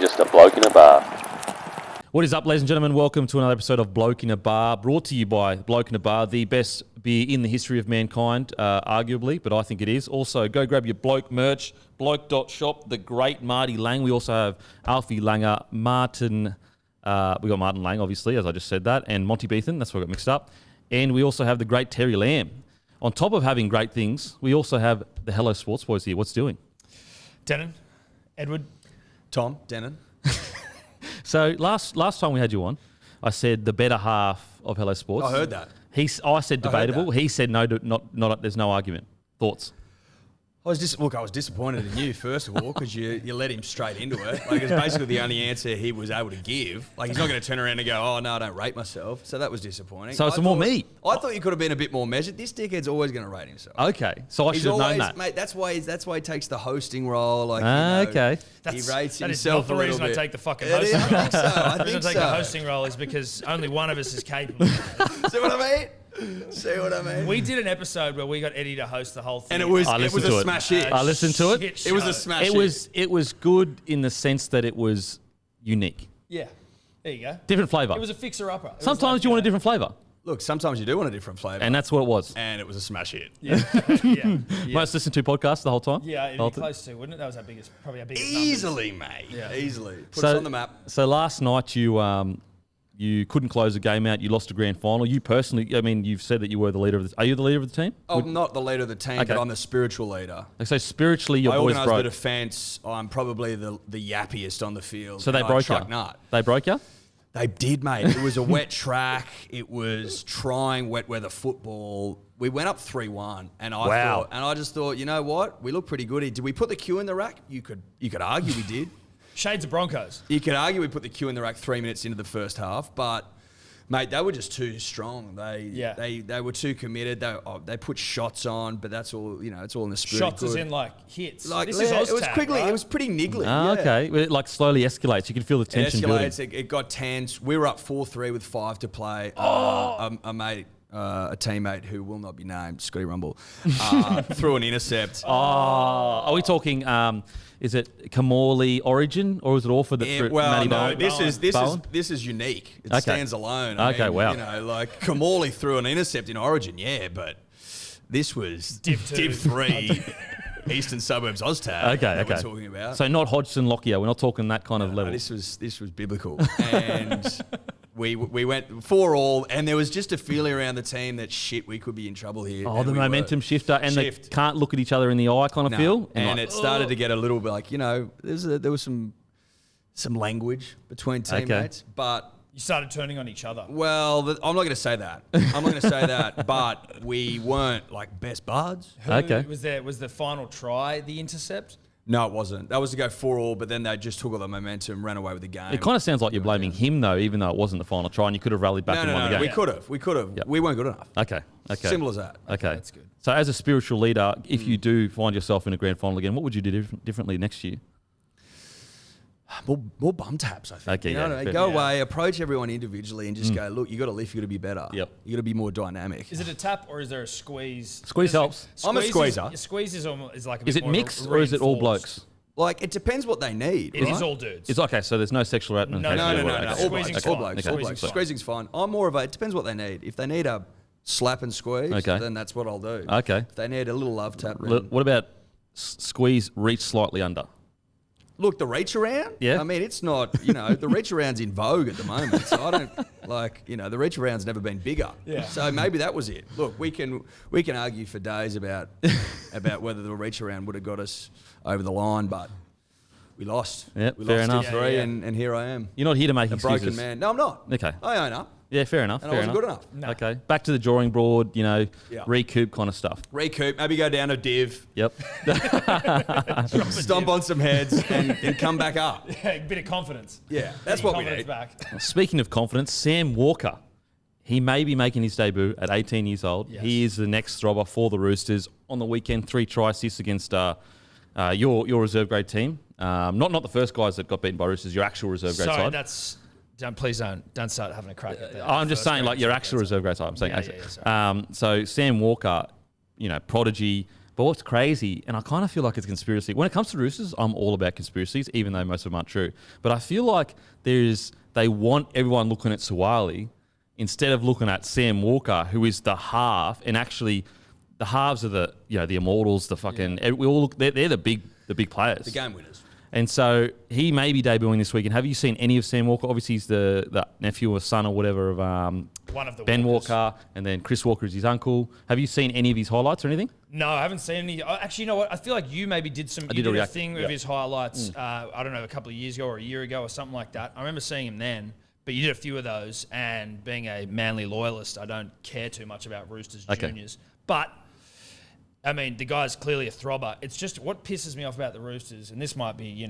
Just a bloke in a bar. What is up, ladies and gentlemen? Welcome to another episode of Bloke in a Bar, brought to you by Bloke in a Bar, the best beer in the history of mankind, arguably, but I think it is. Also, go grab your Bloke merch, bloke.shop, the great Marty Lang. We also have Alfie Langer, Martin, we got Martin Lang, obviously, as I just said that, and Monty Beethan, that's where I got mixed up. And we also have the great Terry Lamb. On top of having great things, we also have the Hello Sports Boys here. What's doing? Denon, Edward, Tom, Denon. So last time we had you on, I said the better half of Hello Sports. I heard that. I said debatable. He said no. Not. There's no argument. Thoughts? I was disappointed in you, first of all, because you let him straight into it. Like, it's basically the only answer he was able to give. Like, he's not going to turn around and go, oh, no, I don't rate myself. So that was disappointing. So it's more me. I thought you could have been a bit more measured. This dickhead's always going to rate himself. Okay. So I should have known that. Mate, that's why he takes the hosting role. Like, okay. He rates that himself is not the reason I take the fucking It hosting is, role. I think so. I The reason think I take so. the hosting role is because only one of us is capable. See what I mean? See what I mean? We did an episode where we got Eddie to host the whole thing. And it was a listened to it. smash hit. I listened to it. Shit It was a show. smash hit. It was good in the sense that it was unique, Yeah. There you go. different flavour. It was a fixer-upper. Sometimes you want a different flavour, Look, sometimes you do want a different flavour. and that's what it was. And it was a smash hit. Yeah. Most listened to podcasts the whole time. Yeah, it'd The whole be time. close to, wouldn't it? That was probably our biggest Easily, mate. Yeah. Easily. Put us on the map. So last night you couldn't close the game out. You lost a grand final. You personally, I mean, you've said that you were the leader of the. Are you the leader of the team? I'm not the leader of the team, Okay. but I'm the spiritual leader. So spiritually, your I boys organised broke. the defence. I'm probably the yappiest on the field. So they And I broke you. truck nut. They broke you. They did, mate. It was a wet track. It was trying wet weather football. We went up 3-1, and I just thought, you know what? We look pretty good here. Did we put the Q in the rack? You could argue we did. Shades of Broncos. You could argue we put the Q in the rack 3 minutes into the first half, but mate, they were just too strong. They were too committed. They put shots on, but that's all. It's all in the spirit. Shots Good. as in like hits. Like, This is it was Oztag, quickly. right? It was pretty niggly. Ah, yeah. okay. It like slowly escalates. You can feel the It tension building. escalates. It got tense. We were up 4-3 with 5 to play. A teammate who will not be named, Scotty Rumble, threw an intercept. Are we talking? Is it Kamali Origin or is it Orford that threw it? Well, Matty no, Bowen? this is unique. It Okay. stands alone. Okay, wow. Like Kamali threw an intercept in Origin, yeah, but this was Div 3, Eastern Suburbs Oztag. Okay, that okay. We're talking about. So not Hodgson Lockyer. We're not talking that kind of level. This was biblical, and we went 4-4, and there was just a feeling around the team that shit, we could be in trouble here. Oh, and the we momentum were. shifter, and they Shift. can't look at each other in the eye kind of No. feel. And like, it started to get a little bit like, there was some language between teammates, but You started turning on each other. well, I'm not going to say that. I'm not going to say that, but we weren't like best buds. Okay. Was the final try the intercept? No, it wasn't. That was to go 4-4, but then they just took all the momentum, ran away with the game. It kind of sounds like you're blaming him though, even though it wasn't the final try, and you could have rallied back and won the game. We could have. Yep. We weren't good enough. Okay. Simple as that. Okay, that's good. So as a spiritual leader, if you do find yourself in a grand final again, what would you do differently next year? More bum taps, I think. Okay, You know yeah, what I mean? fair. Go away, approach everyone individually, and just go, look, you got to lift, you got to be better. Yep. You got to be more dynamic. Is it a tap or is there a squeeze? Squeeze helps. I'm a squeezer. Squeeze is almost is like a Is bit it more of a mixed or is it all reinforced. blokes? Like, it depends what they need. It right? is all dudes. It's okay, so there's no sexual ramifications. No, No. Okay. All Squeezing's blokes. All fine. blokes. Okay. All blokes. Squeezing's fine. Squeezing's fine. I'm more of a, it depends what they need. If they need a slap and squeeze, Okay. then that's what I'll do. Okay. If they need a little love tap. What about squeeze, reach slightly under? Look, the reach around. Yeah. I mean, it's not. The reach around's in vogue at the moment. So I don't the reach around's never been bigger. Yeah. So maybe that was it. Look, we can argue for days about whether the reach around would have got us over the line, but we lost. Yep, we fair lost enough. in 3, Yeah. and here I am, You're not here to make a excuses. broken man. No, I'm not. Okay. I own up, Yeah, fair enough. and fair I wasn't good enough. No. Okay. Back to the drawing board, Yeah. recoup kind of stuff. Recoup, maybe go down a div, Yep. stomp on some heads, and come back up. A bit of confidence. Yeah, that's Bit of what we confidence need. back. Speaking of confidence, Sam Walker. He may be making his debut at 18 years old. Yes. He is the next throbber for the Roosters. On the weekend, 3 try assists against your reserve grade team. Not the first guys that got beaten by Roosters, your actual reserve grade Sorry, side. please don't start having a crack at that. I'm just saying, like, your actual reserve grade side. I'm saying, so Sam Walker, prodigy, But what's crazy, and I kind of feel like it's a conspiracy. When it comes to Roosters, I'm all about conspiracies, even though most of them aren't true. But I feel like they want everyone looking at Suwali instead of looking at Sam Walker, who is the half, and actually the halves are the immortals, the fucking we all look, they're the big players, The game winners. and so he may be debuting this week. And have you seen any of Sam Walker? Obviously, he's the nephew or son or whatever of One of the Ben Walkers. Walker, and then Chris Walker is his uncle. Have you seen any of his highlights or anything? No, I haven't seen any. Actually, you know what? I feel like you maybe did some. You did a thing of his highlights. I don't know, a couple of years ago or a year ago or something like that. I remember seeing him then. But you did a few of those, and being a Manly loyalist, I don't care too much about Roosters juniors. But I mean, the guy's clearly a throbber. It's just what pisses me off about the Roosters, and this might be,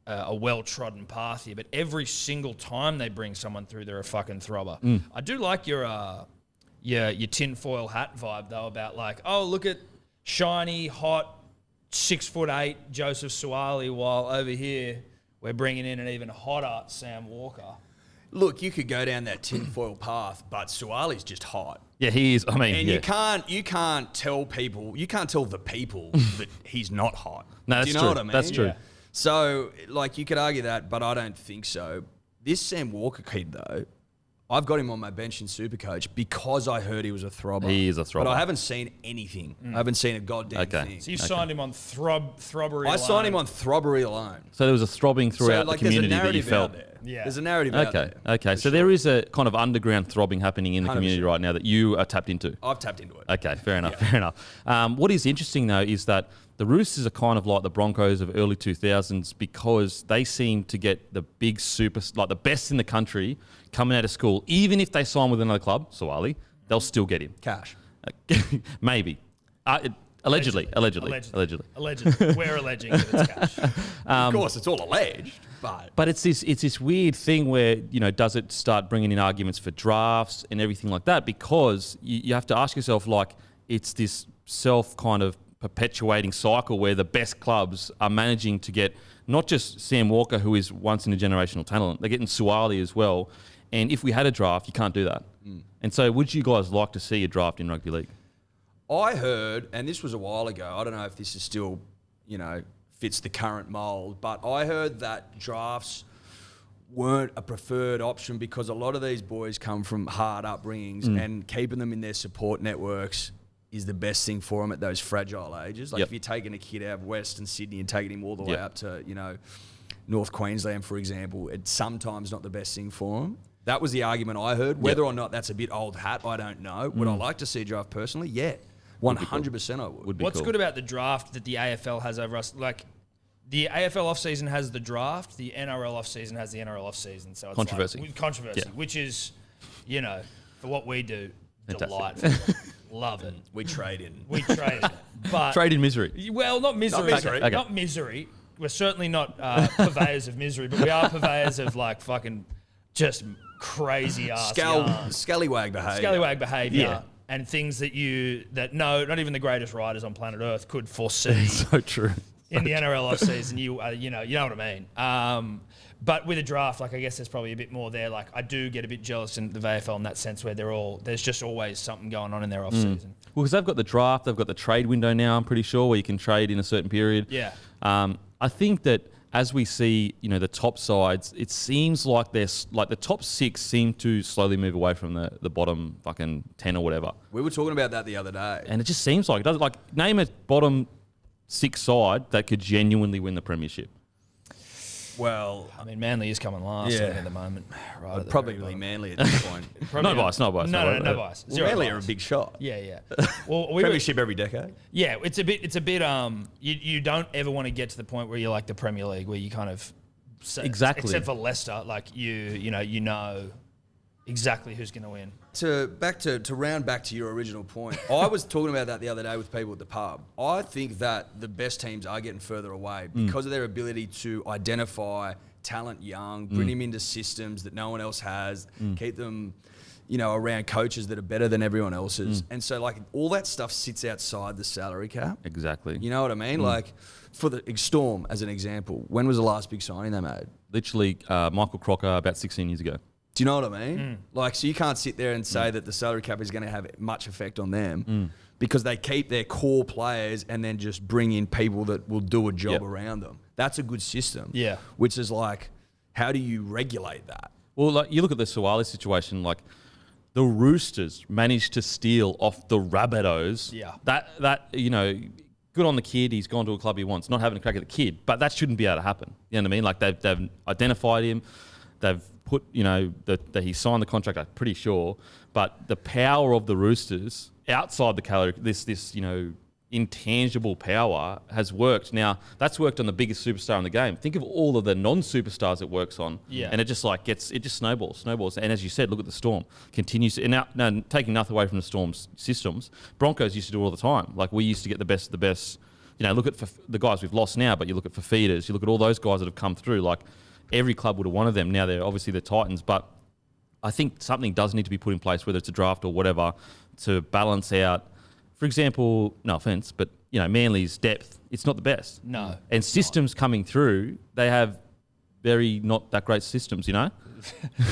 a well-trodden path here, but every single time they bring someone through, they're a fucking throbber. I do like your tinfoil hat vibe, though, about like, oh, look at shiny, hot, 6'8" Joseph Suwali, while over here we're bringing in an even hotter Sam Walker. Look, you could go down that tinfoil path, but Suwali's just hot. Yeah, he is. I mean, And you can't tell the people that he's not hot. No, that's Do you know true. what I mean? That's true. Yeah. So, like, you could argue that, but I don't think so. This Sam Walker kid, though, I've got him on my bench in Supercoach because I heard he was a throbber. He is a throbber. But I haven't seen anything. I haven't seen a goddamn thing. So you signed him on throbbery I alone. signed him on throbbery alone. So there was a throbbing throughout the community there's a that you narrative felt. out there. Yeah. There's a narrative out there. Okay. So there is a kind of underground throbbing happening in the community 100%. right now that you are tapped into. I've tapped into it. Okay, fair enough. What is interesting, though, is that the Roosters are kind of like the Broncos of early 2000s because they seem to get the big the best in the country coming out of school. Even if they sign with another club, Suwali, they'll still get him. Cash. Maybe. Allegedly. We're alleging that it's cash. Of course, it's all alleged, but... But it's this weird thing where, does it start bringing in arguments for drafts and everything like that? Because you have to ask yourself, like, it's this self kind of perpetuating cycle where the best clubs are managing to get not just Sam Walker, who is once in a generational talent, they're getting Suwali as well. And if we had a draft, you can't do that. And so would you guys like to see a draft in rugby league? I heard, and this was a while ago, I don't know if this is still, fits the current mould, but I heard that drafts weren't a preferred option because a lot of these boys come from hard upbringings and keeping them in their support networks is the best thing for them at those fragile ages. Like if you're taking a kid out of Western Sydney and taking him all the way up to, North Queensland, for example, it's sometimes not the best thing for them. That was the argument I heard. Whether or not that's a bit old hat, I don't know. Would I like to see a draft personally? Yeah. 100% I would. What's good about the draft that the AFL has over us? Like, the AFL off-season has the draft, the NRL off-season has the NRL off-season. So it's Controversy. Which is, for what we do, Fantastic. delightful. Love it. We trade in. But Trade in misery. well, not misery. Okay. Not misery. We're certainly not purveyors of misery, but we are purveyors of like fucking just crazy ass Scallywag behaviour. scallywag behaviour. Yeah. And things that not even the greatest writers on planet Earth could foresee So true. in the NRL off season. You know what I mean. But with a draft, like I guess there's probably a bit more there. Like I do get a bit jealous in the VFL in that sense where there's just always something going on in their off season. Well, because they've got the draft, they've got the trade window now, I'm pretty sure, where you can trade in a certain period. Yeah. I think that as we see, the top sides, it seems like the top 6 seem to slowly move away from the bottom fucking 10 or whatever. We were talking about that the other day. And it just seems like it does. Like, name a bottom 6 side that could genuinely win the premiership. Well, I mean, Manly is coming last Yeah. at the moment. Right. probably really Manly at this point. No bias. No bias. Well, Zero Manly bias. are a big shot. Yeah. Well, we were, Premiership every decade. yeah, it's a bit. You don't ever want to get to the point where you're like the Premier League, where you kind of Exactly. except for Leicester, like you know exactly who's going to win. To round back to your original point, I was talking about that the other day with people at the pub. I think that the best teams are getting further away because of their ability to identify talent young, bring them into systems that no one else has, keep them, around coaches that are better than everyone else's. And so, like, all that stuff sits outside the salary cap. Exactly. You know what I mean? Like, for the Storm, as an example, when was the last big signing they made? Literally, Michael Crocker about 16 years ago. Do you know what I mean? Like, so you can't sit there and say that the salary cap is going to have much effect on them because they keep their core players and then just bring in people that will do a job around them. That's a good system. Yeah. Which is like, how do you regulate that? Well, like you look at the Suwali situation, like the Roosters managed to steal off the Rabbitohs. Yeah. That you know, good on the kid. He's gone to a club he wants. Not having a crack at the kid, but that shouldn't be able to happen. You know what I mean? Like they've identified him. They've put, you know, that he signed the contract. I'm pretty sure. But the power of the Roosters outside the calorie, this you know, intangible power has worked. Now that's worked on the biggest superstar in the game. Think of all of the non-superstars it works on, and it just like it just snowballs. And as you said, look at the Storm continues to, and now taking nothing away from the Storm's systems. Broncos used to do it all the time. Like we used to get the best of the best. You know, look at the guys we've lost now, but you look at Fafita's, you look at all those guys that have come through. Like every club would have wanted them. Now they're obviously the Titans, but I think something does need to be put in place, whether it's a draft or whatever, to balance out. For example, no offense, but you know, Manly's depth, it's not the best. No. And systems coming through, they have very not that great systems, you know?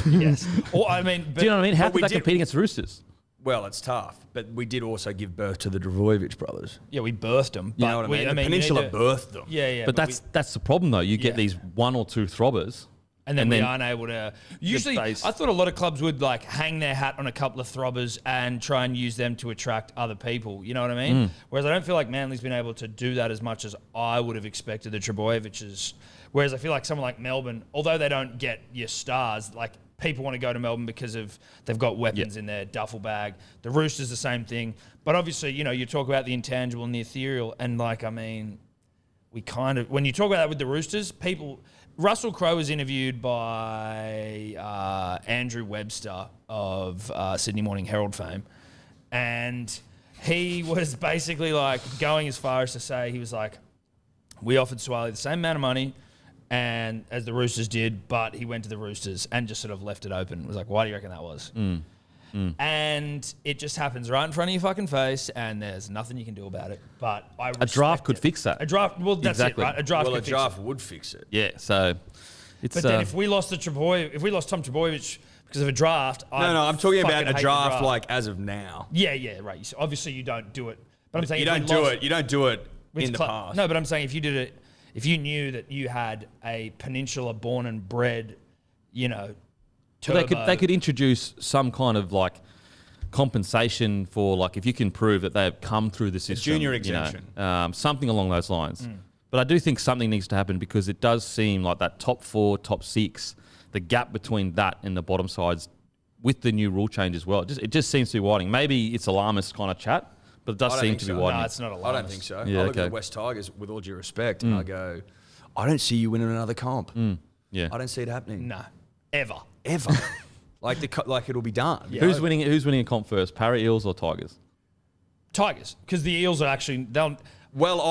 Yes. Or I mean, do you know what I mean? How could they compete against the Roosters? Well, it's tough, but we did also give birth to the Dravojevic brothers. Yeah, we birthed them. You know what I mean? The Peninsula birthed them. Yeah. But that's the problem, though. You get these one or two throbbers. And then we aren't able to. Usually, I thought a lot of clubs would like hang their hat on a couple of throbbers and try and use them to attract other people. You know what I mean? Whereas I don't feel like Manly's been able to do that as much as I would have expected the Trebojevics. Whereas I feel like someone like Melbourne, although they don't get your stars, like people want to go to Melbourne because of they've got weapons in their duffel bag. The Roosters, the same thing. But obviously, you know, you talk about the intangible and the ethereal, and like, I mean, we kind of, when you talk about that with the Roosters, people. Russell Crowe was interviewed by Andrew Webster of Sydney Morning Herald fame, and he was basically like going as far as to say, he was like, we offered Suwali the same amount of money and as the Roosters did, but he went to the Roosters and just sort of left it open. It was like, why do you reckon that was? And it just happens right in front of your fucking face, and there's nothing you can do about it. But a draft could fix that. A draft, well, that's exactly. It, right? A draft would fix it. Yeah, so it's. But then if we lost Tom Trebojevic because of a draft, I'm talking about a draft like as of now. Yeah, right. So obviously you don't do it. But I'm saying you don't do it in the past. No, but I'm saying if you did it, if you knew that you had a Peninsula born and bred, you know. Well, they could introduce some kind of like compensation for like if you can prove that they have come through the system, junior exemption, something along those lines. But I do think something needs to happen because it does seem like that top 4, top 6, the gap between that and the bottom sides with the new rule change as well. It just seems to be widening. Maybe it's alarmist kind of chat, but it does seem to be widening. No, it's not alarmist. I don't think so. Yeah, I look at the West Tigers with all due respect, and I go, I don't see you winning another comp. Yeah, I don't see it happening. No, ever. like it'll be done. Yeah. Who's winning a comp first, Para, Eels or Tigers? Tigers, because the Eels are actually Well,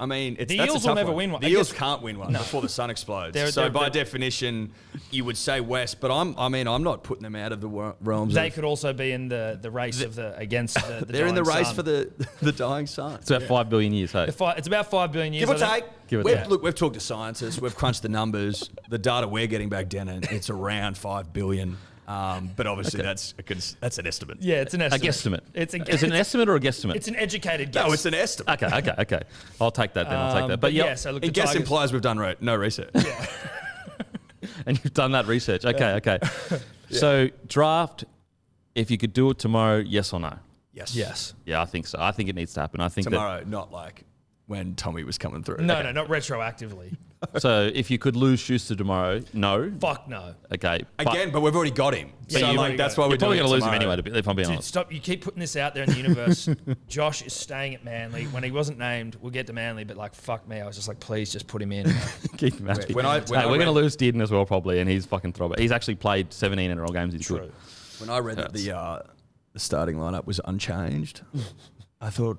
I mean, the Eels will never win one. The Eels can't win one before the sun explodes. So by definition, you would say West, but I'm not putting them out of the realms. They could also be in the race against the they're in the race sun. for the dying sun. It's about 5 billion years, hey? It's about 5 billion years. Give or take. Look, we've talked to scientists. We've crunched the numbers. The data we're getting back then, and it's around 5 billion. But obviously that's an estimate. Yeah, it's an estimate. A guesstimate. Is it an estimate or a guesstimate? It's an educated guess. No, it's an estimate. Okay. I'll take that then. But yeah, so look, the guess Tigers implies we've done no research. Yeah. And you've done that research. Okay. Yeah. So draft, if you could do it tomorrow, yes or no? Yes. Yeah, I think so. I think it needs to happen. I think tomorrow, not like when Tommy was coming through. No, not retroactively. So if you could lose Schuster tomorrow, no? Fuck no. Okay. But we've already got him. Yeah, so that's why we're probably going to lose him tomorrow. anyway, if I'm being Dude, honest. stop. You keep putting this out there in the universe. Josh is staying at Manly. When he wasn't named, we'll get to Manly, but like, fuck me. I was just like, please just put him in. Keep him happy. We're going to lose Dearden as well, probably, and he's fucking throbber. He's actually played 17 NRL games. He's good. When I read that the starting lineup was unchanged, I thought...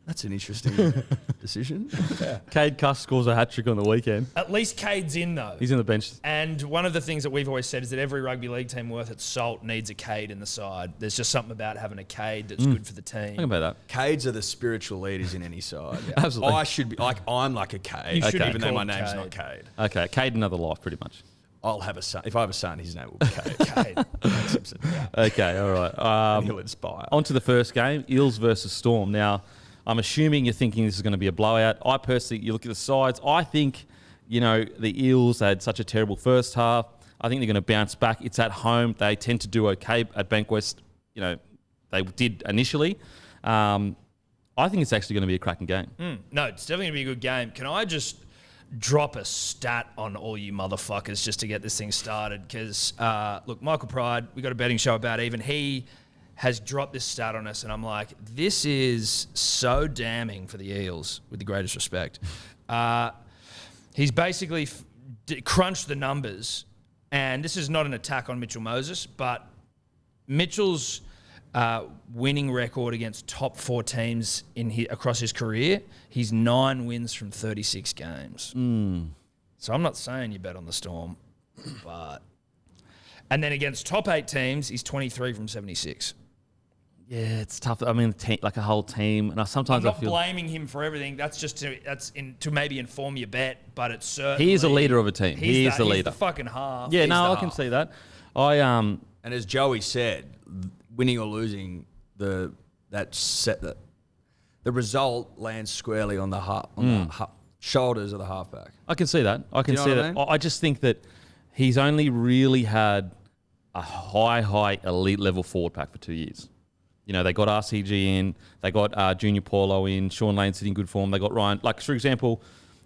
That's an interesting decision. Yeah. Cade Cuss scores a hat-trick on the weekend. At least Cade's in, though. He's in the bench. And one of the things that we've always said is that every rugby league team worth its salt needs a Cade in the side. There's just something about having a Cade that's good for the team. Think about that. Cades are the spiritual leaders in any side. Yeah. Absolutely. I should be like, I'm like a Cade, You should be even though my called name's Cade. not Cade. Okay, Cade another life, pretty much. I'll have a son. If I have a son, his name will be Cade. Simpson. Yeah. Okay, all right. And he'll inspire. On to the first game, Eels versus Storm. Now, I'm assuming you're thinking this is going to be a blowout. I personally, you look at the sides, I think, the Eels had such a terrible first half. I think they're going to bounce back. It's at home. They tend to do okay at Bankwest. They did initially. I think it's actually going to be a cracking game. No, it's definitely going to be a good game. Can I just drop a stat on all you motherfuckers just to get this thing started? Because, look, Michael Pride, we got a betting show about even. He has dropped this stat on us, and I'm like, this is so damning for the Eels, with the greatest respect. He's basically crunched the numbers, and this is not an attack on Mitchell Moses, but Mitchell's winning record against top 4 teams across his career, he's 9 wins from 36 games. So I'm not saying you bet on the Storm, but... And then against top 8 teams, he's 23 from 76. Yeah, it's tough. I mean, like a whole team, and sometimes I'm not blaming him for everything. That's just to maybe inform your bet, but it's certainly... He is a leader of a team. He is the leader. He's the fucking half. Yeah, I can see that. And as Joey said, winning or losing, the result lands squarely on the shoulders of the halfback. I can see that. I can see that. I just think that he's only really had a high elite level forward pack for 2 years. They got RCG in, they got Junior Paulo in, Sean Lane sitting in good form. They got Ryan, like for example,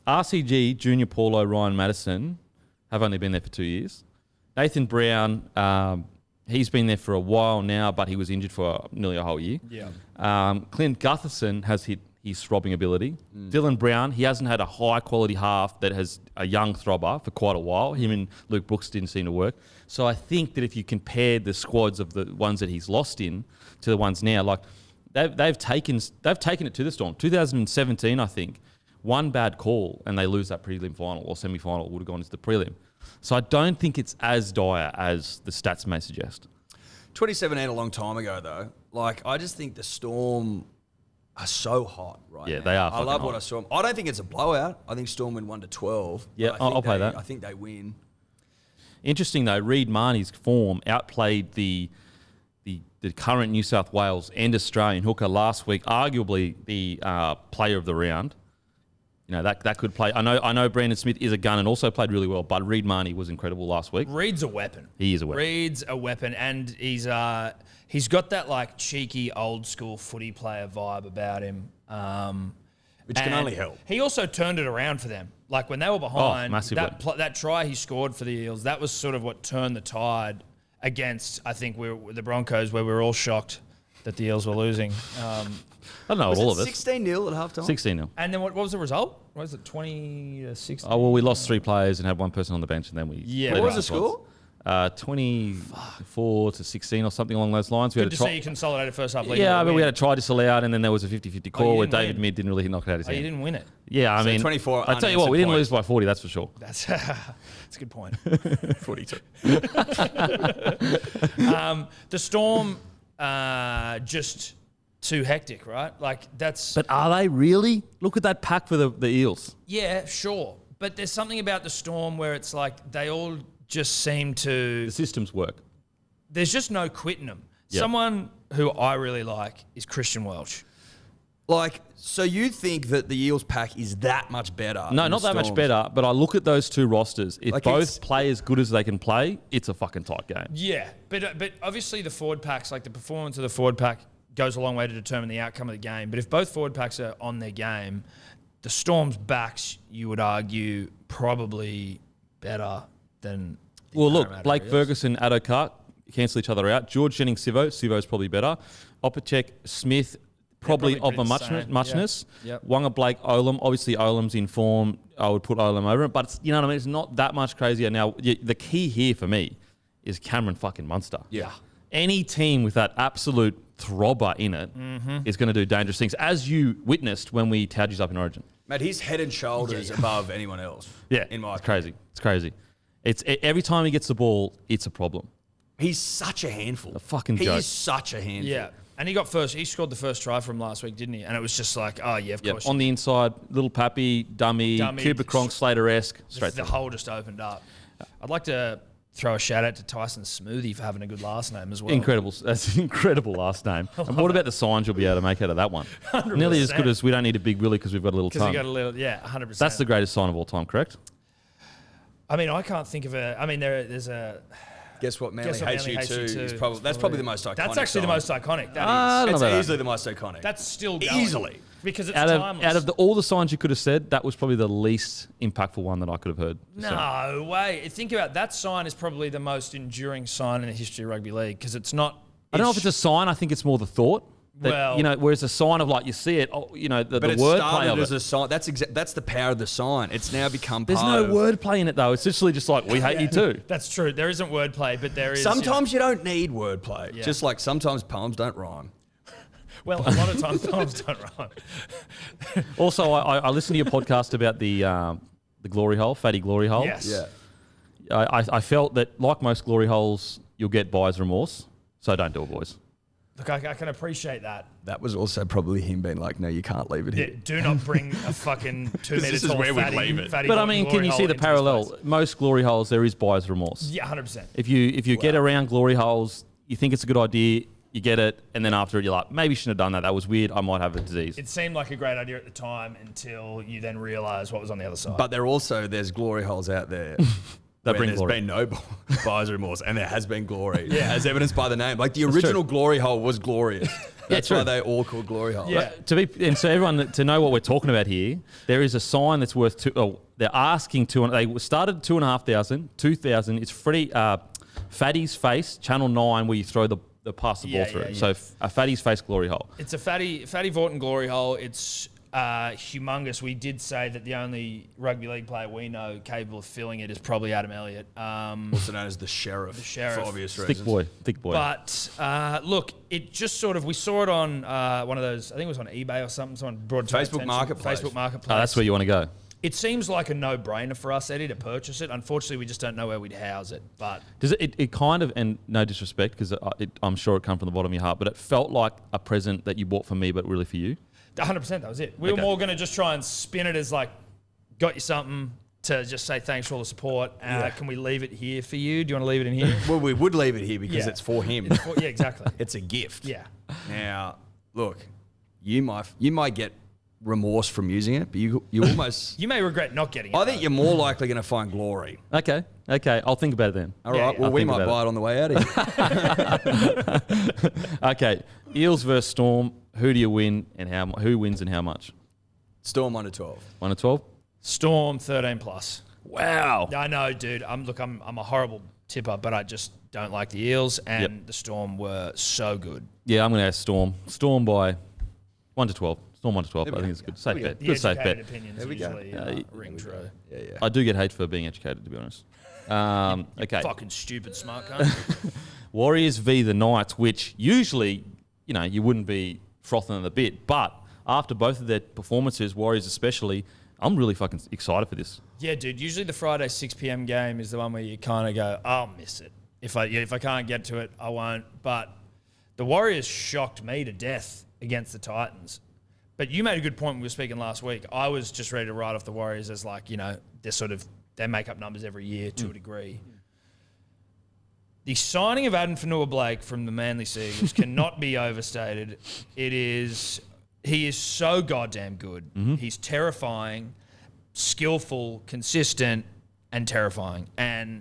RCG, Junior Paulo, Ryan Madison have only been there for 2 years. Nathan Brown, he's been there for a while now, but he was injured for nearly a whole year. Yeah. Clint Gutherson has hit his throbbing ability. Dylan Brown, he hasn't had a high quality half that has a young throbber for quite a while. Him and Luke Brooks didn't seem to work. So I think that if you compared the squads of the ones that he's lost in to the ones now, like they've taken it to the Storm. 2017, I think, one bad call and they lose that prelim final or semi-final, would have gone into the prelim. So I don't think it's as dire as the stats may suggest. 2017, a long time ago, though. Like, I just think the Storm are so hot right now. Yeah, they are. I love hot. what I saw. I don't think it's a blowout. I think Storm win 1-12. Yeah, I'll play that. I think they win. Interesting, though, Reid Marnie's form outplayed the current New South Wales and Australian hooker last week, arguably the player of the round. That could play. I know Brandon Smith is a gun and also played really well, but Reid Marnie was incredible last week. Reid's a weapon. He is a weapon. Reid's a weapon, and he's got that like cheeky old school footy player vibe about him, which can only help. He also turned it around for them. Like when they were behind, that try he scored for the Eels, that was sort of what turned the tide against, I think, the Broncos, where we were all shocked that the Eels were losing. I don't know, all of us. 16-0 at halftime? 16-0. And then what was the result? What was it, 20-16? Oh, well, we lost 3 players and had one person on the bench, and then we... Yeah. What was the score? 24-16 or something along those lines. Good to see you consolidated first half. But we had a try disallowed, and then there was a 50-50 call where David Mead didn't really knock it out his hand. You didn't win it? Yeah, I mean... 24 I tell you what, we didn't lose by 40, that's for sure. That's a good point. 42. The Storm, just too hectic, right? But are they really? Look at that pack for the Eels. Yeah, sure. But there's something about the Storm where it's like they all just seem to... The systems work. There's just no quitting them. Yep. Someone who I really like is Christian Welch. So you think that the Eels pack is that much better? No, not that much better, but I look at those two rosters. If both play as good as they can play, it's a fucking tight game. Yeah, but obviously the forward packs, like the performance of the forward pack goes a long way to determine the outcome of the game. But if both forward packs are on their game, the Storm's backs, you would argue, probably better than... Well, look, Blake Ferguson, Addo Carr cancel each other out. George Jennings, Sivo's probably better. Opacek, Smith, probably of a muchness. Yep. Wanga, Blake, Olam. Obviously, Olam's in form. I would put Olam over it. But, it's, you know what I mean? It's not that much crazier. Now, the key here for me is Cameron fucking Munster. Yeah. Any team with that absolute throbber in it is going to do dangerous things, as you witnessed when we towed you up in Origin. Mate, he's head and shoulders above anyone else. Yeah, in my opinion. It's crazy. It's every time he gets the ball, it's a problem. He's such a handful. A fucking joke. He's such a handful. Yeah. And he scored the first try from last week, didn't he? And it was just like, oh, yeah, of course. On the inside, little Pappy, dummy Cooper Cronk, Slater-esque, straight the through. hole just opened up. I'd like to throw a shout out to Tyson Smoothie for having a good last name as well. Incredible. That's an incredible last name. And what about the signs you'll be able to make out of that one? 100%. Nearly as good as we don't need a big Willie because we've got a little tongue. Because we got a little, 100%. That's the greatest sign of all time, correct? I mean, I can't think of a. I mean, there's a. Guess what? Manly hates you too. That's probably the most iconic. That's actually song. the most iconic. That is. It's easily the most iconic. That's still going. Easily. Because it's timeless. Out of all the signs you could have said, that was probably the least impactful one that I could have heard. No way. Think about it. That sign is probably the most enduring sign in the history of rugby league because it's not. I don't know if it's a sign. I think it's more the thought. That, whereas a sign of like you see it, the wordplay of it. As a sign. That's the power of the sign. It's now become part There's no wordplay in it though. It's literally just like we hate you too. That's true. There isn't wordplay, but there is. Sometimes you don't need wordplay. Yeah. Just like sometimes poems don't rhyme. Well, a lot of times poems don't rhyme. Also, I listened to your podcast about the glory hole, fatty glory hole. Yes. Yeah. I felt that like most glory holes, you'll get buyer's remorse. So don't do it, boys. Look, I can appreciate that. That was also probably him being like, no, you can't leave it here. Yeah, do not bring a fucking 2 metre tall fatty But I mean, can you see the parallel? Most glory holes, there is buyer's remorse. Yeah, 100%. If you get around glory holes, you think it's a good idea, you get it, and then after it, you're like, maybe you shouldn't have done that. That was weird. I might have a disease. It seemed like a great idea at the time until you then realise what was on the other side. But there's glory holes out there. There's been no buyer's remorse, and there has been glory, as evidenced by the name. Like the original glory hole was glorious. That's why they all called glory holes. Yeah. So everyone to know what we're talking about here, there is a sign that's worth they're asking they started 2,500, 2,000. It's Freddie Fatty's Face, Channel 9, where you throw the past the ball through. Yeah. So a Fatty's Face glory hole. It's a Fatty Vorton glory hole. It's humongous. We did say that the only rugby league player we know capable of filling it is probably Adam Elliott. Also known as the sheriff. For obvious reasons. Thick boy. But look, it just sort of, we saw it on one of those, I think it was on eBay or something. Someone brought it to Facebook Marketplace. Oh, that's where you want to go. It seems like a no-brainer for us, Eddie, to purchase it. Unfortunately, we just don't know where we'd house it. But does it kind of, and no disrespect, because I'm sure it come from the bottom of your heart, but it felt like a present that you bought for me, but really for you? 100%, that was it. We were more going to just try and spin it as like, got you something to just say thanks for all the support. Can we leave it here for you? Do you want to leave it in here? Well, we would leave it here because it's for him. Yeah, exactly. It's a gift. Yeah. Now, look, you might get remorse from using it, but you almost... You may regret not getting it. I think you're more likely going to find glory. Okay. I'll think about it then. All right. Well, we might buy it on the way out of here. Okay. Eels versus Storm. Who do you win and who wins and how much? Storm 1-12. 1-12? Storm 13 plus. Wow. I know, dude. I'm a horrible tipper, but I just don't like the Eels, and the Storm were so good. Yeah, I'm going to ask Storm. Storm by 1-12. Storm 1-12. I think it's a good safe bet. Good safe bet. Opinions usually ring true. Yeah. I do get hate for being educated, to be honest. Okay. Fucking stupid smart cunt. Warriors v the Knights, which usually, you wouldn't be frothing at the bit, but after both of their performances, Warriors especially, I'm really fucking excited for this. Yeah, dude. Usually the Friday 6 p.m. game is the one where you kind of go, I'll miss it. If I can't get to it, I won't. But the Warriors shocked me to death against the Titans. But you made a good point when we were speaking last week. I was just ready to write off the Warriors as like, they make up numbers every year to a degree. The signing of Addin Fonua-Blake from the Manly Seagulls cannot be overstated. He is so goddamn good. Mm-hmm. He's terrifying, skillful, consistent, and terrifying. And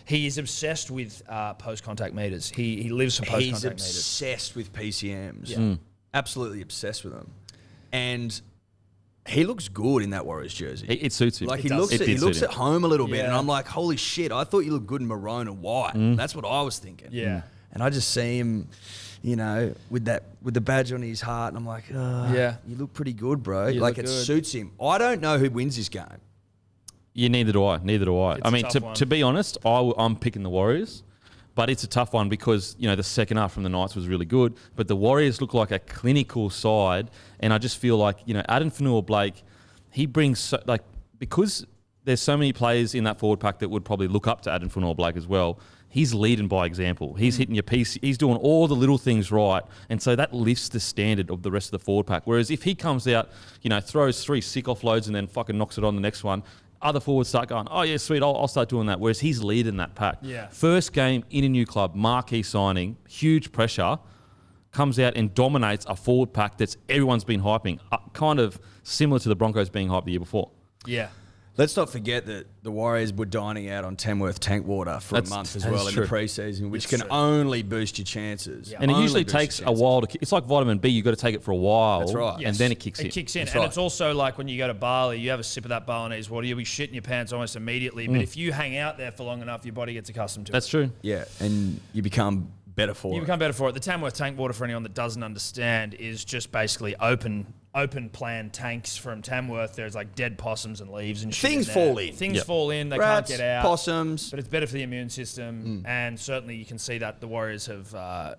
he is obsessed with post-contact meters. He lives for post-contact meters. He's obsessed with PCMs. Yeah. Absolutely obsessed with them. And he looks good in that Warriors jersey. It suits him. Like he looks at home a little bit, and I'm like, holy shit! I thought you looked good in maroon and white. That's what I was thinking. Yeah. And I just see him, with the badge on his heart, and I'm like, you look pretty good, bro. Like it suits him. I don't know who wins this game. Yeah, neither do I. I mean, to be honest, I'm picking the Warriors. But it's a tough one because, the second half from the Knights was really good. But the Warriors look like a clinical side. And I just feel like, Addin Fonua-Blake, he brings, because there's so many players in that forward pack that would probably look up to Addin Fonua-Blake as well, he's leading by example. He's hitting your piece. He's doing all the little things right. And so that lifts the standard of the rest of the forward pack. Whereas if he comes out, throws 3 sick offloads and then fucking knocks it on the next one, other forwards start going, oh, yeah, sweet, I'll start doing that. Whereas he's leading that pack. Yeah. First game in a new club, marquee signing, huge pressure, comes out and dominates a forward pack that's everyone's been hyping, kind of similar to the Broncos being hyped the year before. Yeah. Let's not forget that the Warriors were dining out on Tamworth tank water for a month as well in the preseason, which can only boost your chances. Yeah. And it usually takes a while to. It's like vitamin B. You got to take it for a while. That's right. And then it kicks in. It kicks in, That's and right. it's also like when you go to Bali, you have a sip of that Balinese water, you'll be shitting your pants almost immediately. But if you hang out there for long enough, your body gets accustomed to it. That's true. Yeah, and you become better for it. You become better for it. The Tamworth tank water, for anyone that doesn't understand, is just basically open plan tanks from Tamworth. There's like dead possums and leaves and shit. Things fall in. Things fall in. They Rats, can't get out. Possums. But it's better for the immune system, and certainly you can see that the Warriors have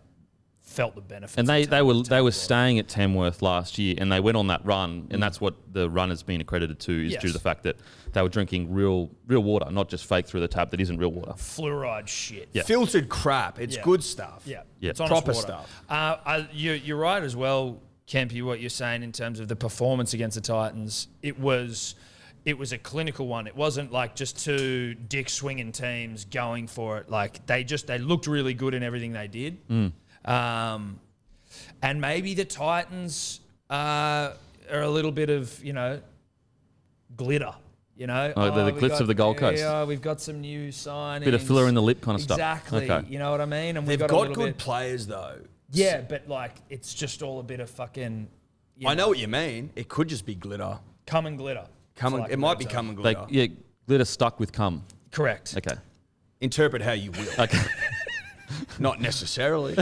felt the benefits. And they were staying at Tamworth last year, and they went on that run, and that's what the run has been accredited to, is due to the fact that they were drinking real water, not just fake through the tap that isn't real water. Fluoride shit. Yeah. Filtered crap. It's good stuff. Yeah. Yeah. It's honest Proper water. stuff. You're right as well, Kempy, what you're saying in terms of the performance against the Titans. It was a clinical one. It wasn't like just two dick swinging teams going for it. Like they looked really good in everything they did. And maybe the Titans are a little bit of, glitter. The glitz of the Gold Coast. Yeah, we've got some new signings. Bit of filler in the lip kind of exactly, stuff. Okay. You know what I mean? And They've got good players, though. Yeah, but like it's just all a bit of fucking. I know what you mean. It could just be glitter. Cum and glitter. It might be cum and glitter. Glitter stuck with cum. Correct. Okay. Interpret how you will. Okay. Not necessarily,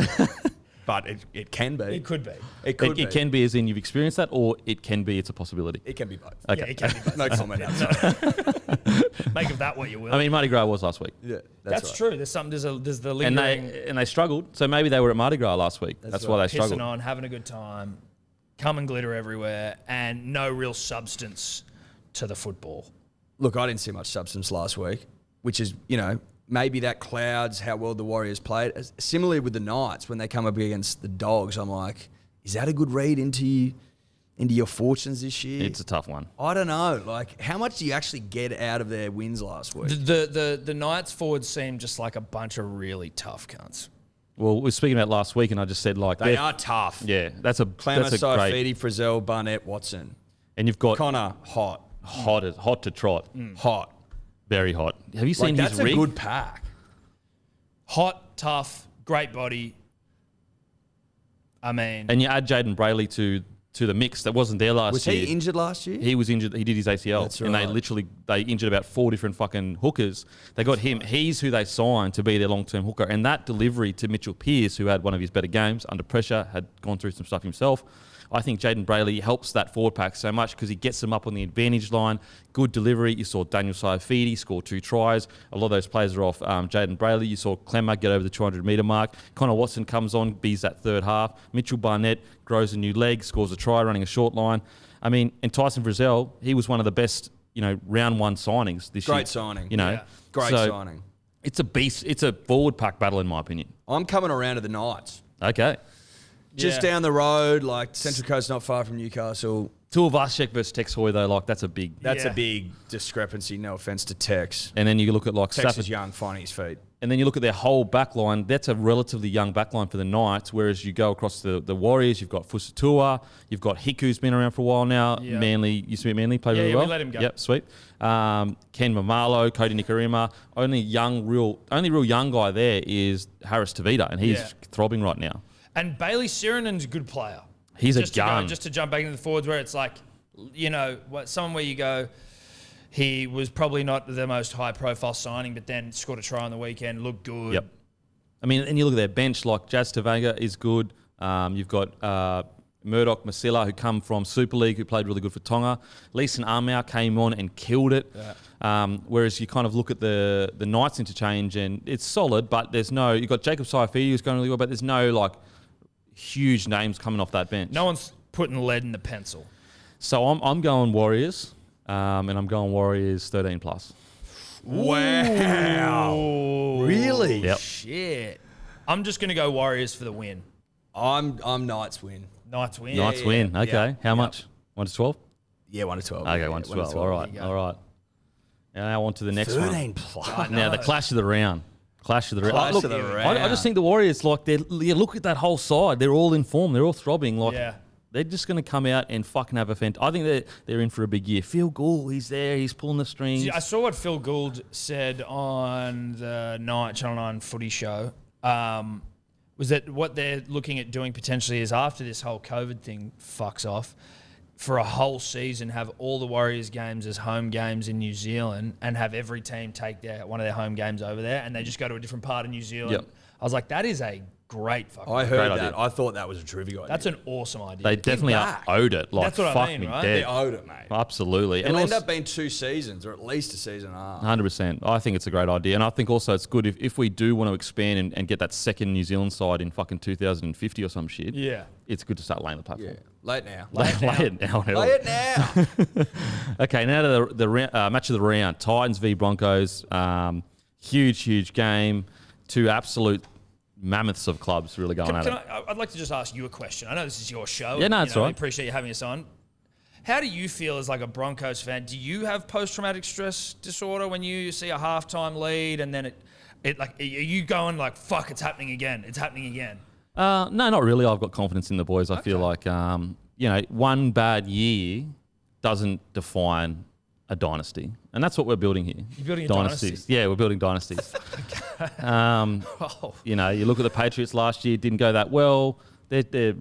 but it can be. It could be. It could be. It can be as in you've experienced that, or it can be it's a possibility. It can be both. Okay. Yeah, it can be both. No comment outside. Make of that what you will. I mean, Mardi Gras was last week. Yeah, that's right. true. There's the lingering. And they struggled. So maybe they were at Mardi Gras last week. That's why they struggled. Pissing on, having a good time, cum and glitter everywhere, and no real substance to the football. Look, I didn't see much substance last week, which is, maybe that clouds how well the Warriors played. Similarly with the Knights, when they come up against the Dogs, I'm like, is that a good read into your fortunes this year? It's a tough one. I don't know. Like, how much do you actually get out of their wins last week? The Knights forwards seem just like a bunch of really tough cunts. Well, we were speaking about last week, and I just said, like... They are tough. Yeah, that's a Clemmer, great... Saifidi, Frizzell, Barnett, Watson. And you've got... Connor, hot. Hot to trot. Hot. Very hot. Have you seen his that's rig? a good pack. Hot, tough, great body. I mean... And you add Jaden Brayley to the mix that wasn't there last year. Was he injured last year? He was injured. He did his ACL. That's and they injured about 4 different fucking hookers. They got him. He's who they signed to be their long-term hooker. And that delivery to Mitchell Pearce, who had one of his better games under pressure, had gone through some stuff himself. I think Jaden Brayley helps that forward pack so much because he gets them up on the advantage line. Good delivery. You saw Daniel Saifidi score 2 tries. A lot of those players are off Jaden Brayley. You saw Clemmer get over the 200-metre mark. Connor Watson comes on, bees that third half. Mitchell Barnett grows a new leg, scores a try, running a short line. I mean, and Tyson Frizzell, he was one of the best, round one signings this year. Great signing. Great signing. It's a beast. It's a forward pack battle, in my opinion. I'm coming around to the Knights. Okay. Just down the road, like Central Coast, not far from Newcastle. Tuivasa-Sheck versus Tex Hoy, though, that's a big... That's a big discrepancy, no offence to Tex. And then you look at Tex is young, finding his feet. And then you look at their whole back line. That's a relatively young back line for the Knights, whereas you go across the Warriors, you've got Fusatua, you've got Hick, who's been around for a while now. Yeah. Manly, used to be at Manly, played really well. We let him go. Yep, sweet. Ken Mamalo, Cody Nikarima. Only real young guy there is Harris Tavita, and he's throbbing right now. And Bailey Sirenen's a good player. He's a gun. Just to jump back into the forwards where it's like, someone where you go, he was probably not the most high-profile signing, but then scored a try on the weekend, looked good. Yep. I mean, and you look at their bench, like Jazz Tavanga is good. You've got Murdoch Masila, who come from Super League, who played really good for Tonga. Leeson Armour came on and killed it. Yeah. Whereas you kind of look at the Knights interchange, and it's solid, but there's no... You've got Jacob Saifidi, who's going really well, but there's no, huge names coming off that bench. No one's putting lead in the pencil. So I'm going Warriors, and I'm going Warriors 13 plus. Wow. Really? Yep. Shit. I'm just going to go Warriors for the win. I'm Knights win. Knights win. Knights win. Okay. Yeah. How much? 1 to 12? Yeah, 1 to 12. Okay, 1 to 12. All right. Now on to the next 13 one. plus. Now the clash of the round. Clash of the round. Clash Look, of the round. I just think the Warriors, like, look at that whole side. They're all in form. They're all throbbing. Like, they're just going to come out and fucking have a I think they're in for a big year. Phil Gould, he's there. He's pulling the strings. See, I saw what Phil Gould said on the Channel 9 footy show. Was that what they're looking at doing potentially is after this whole COVID thing fucks off, for a whole season, have all the Warriors games as home games in New Zealand and have every team take one of their home games over there and they just go to a different part of New Zealand. Yep. I was like, that is a great fucking I heard that. idea. I thought that was a terrific idea. That's an awesome idea. They definitely owed it. Like, That's what I fuck mean, me right? dead. They owed it, mate. Absolutely. It'll and end also, up being 2 seasons or at least a season and a half. 100%. I think it's a great idea. And I think also it's good if we do want to expand and get that second New Zealand side in fucking 2050 or some shit. Yeah. It's good to start laying the platform. Yeah. Late now. Lay it now. Lay it now. Okay, now to the match of the round. Titans v Broncos. Huge game. 2 absolute mammoths of clubs really going at it. I'd like to just ask you a question. I know this is your show. Yeah, no, it's all right. I appreciate you having us on. How do you feel as like a Broncos fan? Do you have post-traumatic stress disorder when you see a halftime lead and then it like, are you going like, fuck, it's happening again. It's happening again. No, not really. I've got confidence in the boys. I feel like, one bad year doesn't define a dynasty. And that's what we're building here. You're building a dynasties. dynasty? Yeah, we're building dynasties. You look at the Patriots last year, didn't go that well. They're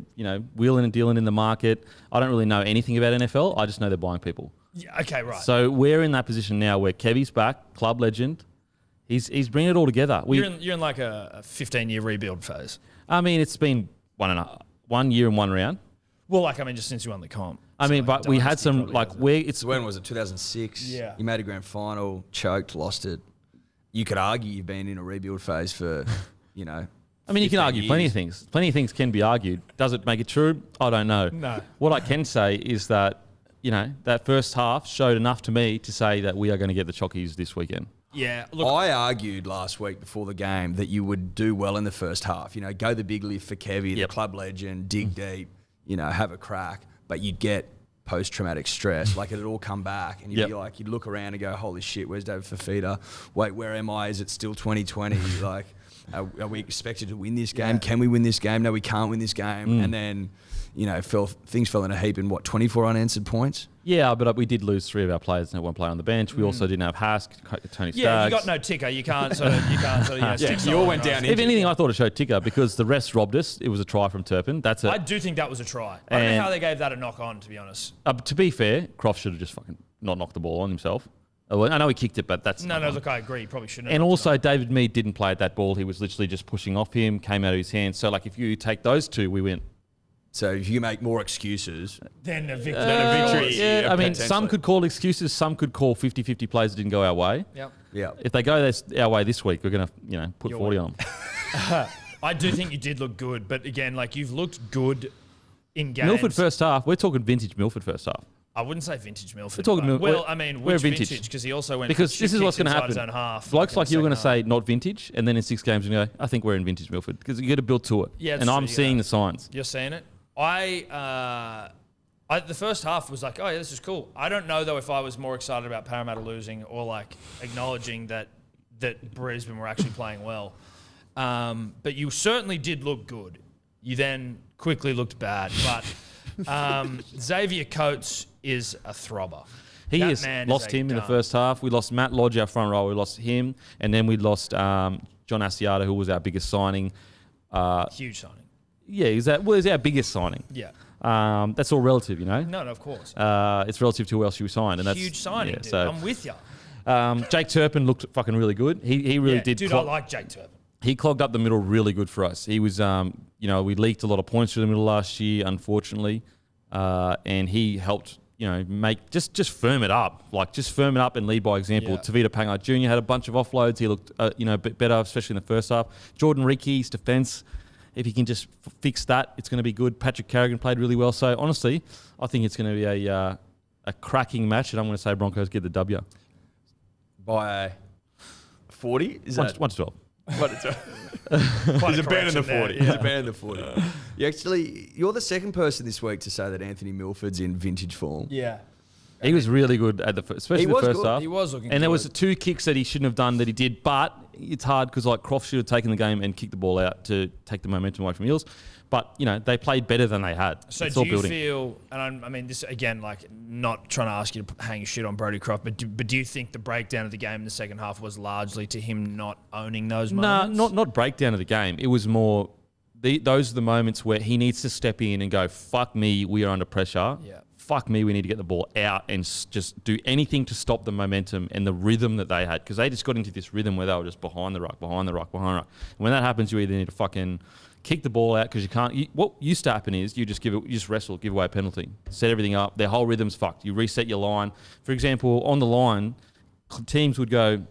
wheeling and dealing in the market. I don't really know anything about NFL. I just know they're buying people. Yeah, okay, right. So we're in that position now where Kevy's back, club legend. He's bringing it all together. You're in like a 15-year rebuild phase. I mean, it's been 1 year and 1 round. Well, just since you won the comp. But we had some When was it? 2006. Yeah. You made a grand final, choked, lost it. You could argue you've been in a rebuild phase for, you can argue plenty of things. Plenty of things can be argued. Does it make it true? I don't know. No. What I can say is that, that first half showed enough to me to say that we are going to get the Chockies this weekend. Yeah. Look, I argued last week before the game that you would do well in the first half. Go the big lift for Kevy, the club legend, dig deep, have a crack, but you'd get post-traumatic stress. Like, it'd all come back and you'd be like, you'd look around and go, holy shit, where's David Fafita? Wait, where am I? Is it still 2020? Like, are we expected to win this game? Can we win this game? No, we can't win this game. And then, things fell in a heap in 24 unanswered points? Yeah, but we did lose 3 of our players and 1 player on the bench. We also didn't have Hask, Tony Staggs. Yeah, you got no ticker. You can't sort of stick you all went down. If anything, I thought it showed ticker because the refs robbed us. It was a try from Turpin. I do think that was a try. I don't know how they gave that a knock on, to be honest. To be fair, Croft should have just fucking not knocked the ball on himself. I know he kicked it, but that's No, look, I agree. He probably shouldn't have. And also, David Mead didn't play at that ball. He was literally just pushing off him, came out of his hands. So, like, if you take those 2, we win. So if you make more excuses, then a victory. Yeah, I mean, some could call excuses. Some could call 50-50 plays that didn't go our way. Yep. Yeah. If they go our way this week, we're going to, put 40 on them. I do think you did look good, but again, like, you've looked good in games. Milford first half. We're talking vintage Milford first half. I wouldn't say vintage Milford. We're talking which vintage? Because he also went because this is what's going to happen. His own half, Blokes like you are going to say not vintage, and then in 6 games you go, I think we're in vintage Milford because you got to build to it. Yeah, and I'm seeing the signs. You're seeing it. The first half was like, oh yeah, this is cool. I don't know though if I was more excited about Parramatta losing or like acknowledging that Brisbane were actually playing well. But you certainly did look good. You then quickly looked bad. But Xavier Coates is a throbber. He lost him in the first half. We lost Matt Lodge, our front row. We lost him, and then we lost John Asiata, who was our biggest signing. Huge signing. Yeah, he's our biggest signing. Yeah. That's all relative, No, of course. It's relative to who else you signed. And that's huge signing, dude. So, I'm with you. Jake Turpin looked fucking really good. He really did. Dude, I like Jake Turpin. He clogged up the middle really good for us. He was, we leaked a lot of points through the middle last year, unfortunately. And he helped, make just firm it up. Like, just firm it up and lead by example. Yeah. Tavita Pangai Jr. had a bunch of offloads. He looked, a bit better, especially in the first half. Jordan Rickey's defence, if he can just fix that, it's going to be good. Patrick Carrigan played really well. So, honestly, I think it's going to be a cracking match, and I'm going to say Broncos get the W. By 40? Is 1 to 12. 1 to 12. Quite He's a band in the 40. Yeah. He's a band in the 40. You're the second person this week to say that Anthony Milford's in vintage form. Yeah. He was really good at especially the first half. He was looking And good. there was 2 kicks that he shouldn't have done that he did, but it's hard because like Croft should have taken the game and kicked the ball out to take the momentum away from Eels. But, they played better than they had. So it's do all you building. feel, and I mean, this again, like not trying to ask you to hang your shit on Brodie Croft, but do you think the breakdown of the game in the second half was largely to him not owning those moments? No, not breakdown of the game. It was more, those are the moments where he needs to step in and go, fuck me, we are under pressure. Yeah. Fuck me, we need to get the ball out and just do anything to stop the momentum and the rhythm that they had. Because they just got into this rhythm where they were just behind the ruck. And when that happens, you either need to fucking kick the ball out because you can't. What used to happen is you just wrestle, give away a penalty, set everything up. Their whole rhythm's fucked. You reset your line. For example, on the line, teams would go,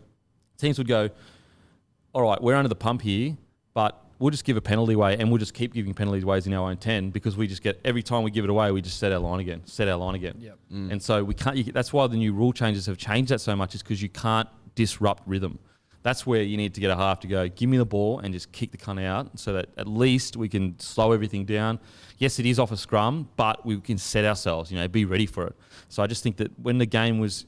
all right, we're under the pump here, but we'll just give a penalty away and we'll just keep giving penalties away in our own 10 because we just get, every time we give it away, we just set our line again. Yep. And so we can't, that's why the new rule changes have changed that so much, is because you can't disrupt rhythm. That's where you need to get a half to go, give me the ball and just kick the cunt out so that at least we can slow everything down. Yes, it is off a scrum, but we can set ourselves, be ready for it. So I just think that when the game was,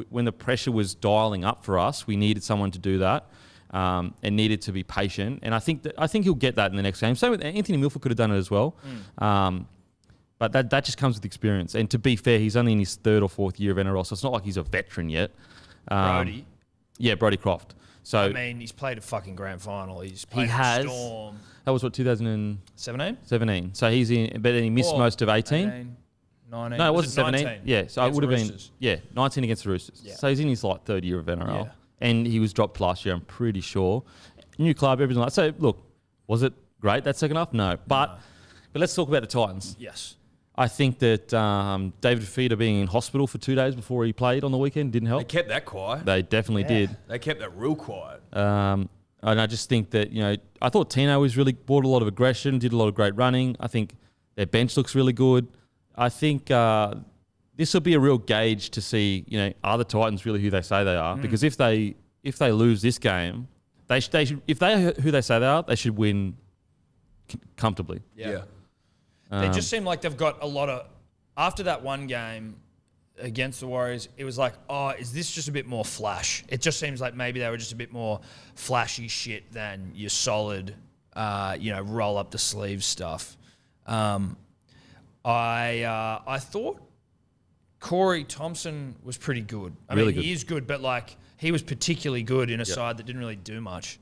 when the pressure was dialing up for us, we needed someone to do that. And needed to be patient, and I think he'll get that in the next game. Same with Anthony Milford, could have done it as well, but that just comes with experience. And to be fair, he's only in his 3rd or 4th year of NRL, so it's not like he's a veteran yet. Brodie. Yeah, Brodie Croft. So I mean, he's played a fucking grand final. He's played Storm. That was what 2017. 17? So he's in, but then he missed most of 18. 19. No, it wasn't 17. 19? Yeah, so it would have been Roosters. 19 against the Roosters. Yeah. So he's in his 3rd year of NRL. Yeah. And he was dropped last year, I'm pretty sure. New club, everything like that. So, look, was it great that second half? No. But let's talk about the Titans. Yes. I think that David Fifita being in hospital for 2 days before he played on the weekend didn't help. They kept that quiet. They definitely did. They kept that real quiet. And I just think that, I thought Tino was really brought a lot of aggression, did a lot of great running. I think their bench looks really good. I think this will be a real gauge to see, are the Titans really who they say they are? Because if they lose this game, they should, if they are who they say they are, they should win comfortably. Yeah. They just seem like they've got a lot of... After that one game against the Warriors, it was like, oh, is this just a bit more flash? It just seems like maybe they were just a bit more flashy shit than your solid, roll up the sleeves stuff. I thought Corey Thompson was pretty good. I mean, he is good, but he was particularly good in a side that didn't really do much.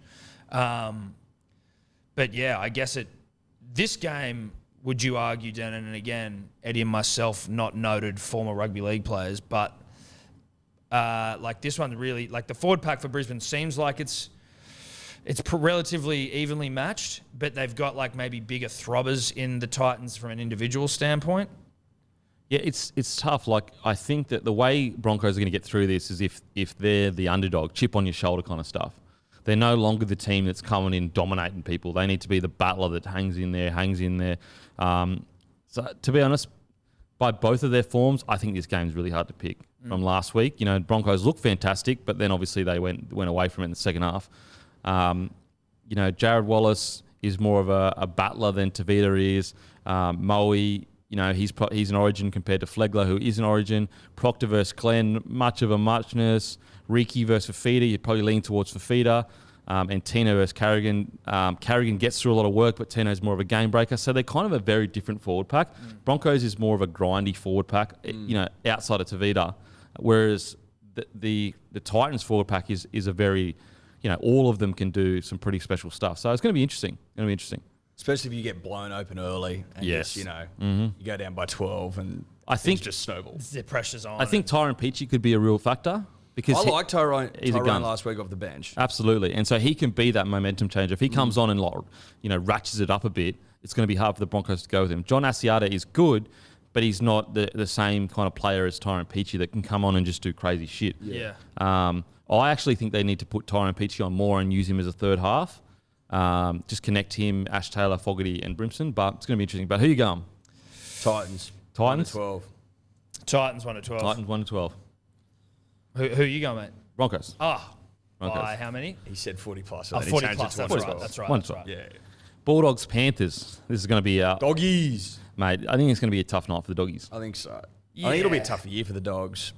But yeah, I guess this game, would you argue, Dan, and again, Eddie and myself, not noted former rugby league players, but this one really, the forward pack for Brisbane seems like it's relatively evenly matched, but they've got maybe bigger throbbers in the Titans from an individual standpoint. Yeah, it's tough. I think that the way Broncos are going to get through this is if they're the underdog, chip on your shoulder kind of stuff. They're no longer the team that's coming in dominating people. They need to be the battler that hangs in there. So to be honest, by both of their forms, I think this game's really hard to pick. From last week, Broncos look fantastic, but then obviously they went away from it in the second half. Jared Wallace is more of a battler than Tavita is. Moe, he's an Origin compared to Flegler, who is an Origin. Proctor versus Glenn, much of a muchness. Riki versus Fafita, you'd probably lean towards Fafita. And Tino versus Carrigan. Carrigan gets through a lot of work, but Tino's more of a game breaker. So they're kind of a very different forward pack. Broncos is more of a grindy forward pack, outside of Tavita. Whereas the Titans forward pack is a very, all of them can do some pretty special stuff. So it's going to be interesting. Especially if you get blown open early and yes. you go down by 12 and I think just snowballs. The pressure's on. I think Tyrone Peachy could be a real factor. Because I like Tyrone gun. last week off the bench. Absolutely. And so he can be that momentum changer. If he comes on and ratchets it up a bit, it's going to be hard for the Broncos to go with him. John Asiata is good, but he's not the same kind of player as Tyrone Peachy that can come on and just do crazy shit. Yeah. I actually think they need to put Tyrone Peachy on more and use him as a third half. Just connect him, Ash Taylor, Fogarty and Brimson. But it's going to be interesting. But who you going? Titans. 12. Titans 1-12. Titans 1-12. Who you going, mate? Broncos. Broncos. By how many? He said 40 plus. Oh, 40 plus. That's right. 1-12. Yeah. Bulldogs, Panthers. This is going to be Doggies. Mate, I think it's going to be a tough night for the Doggies. I think so. I think it'll be a tougher year for the Dogs.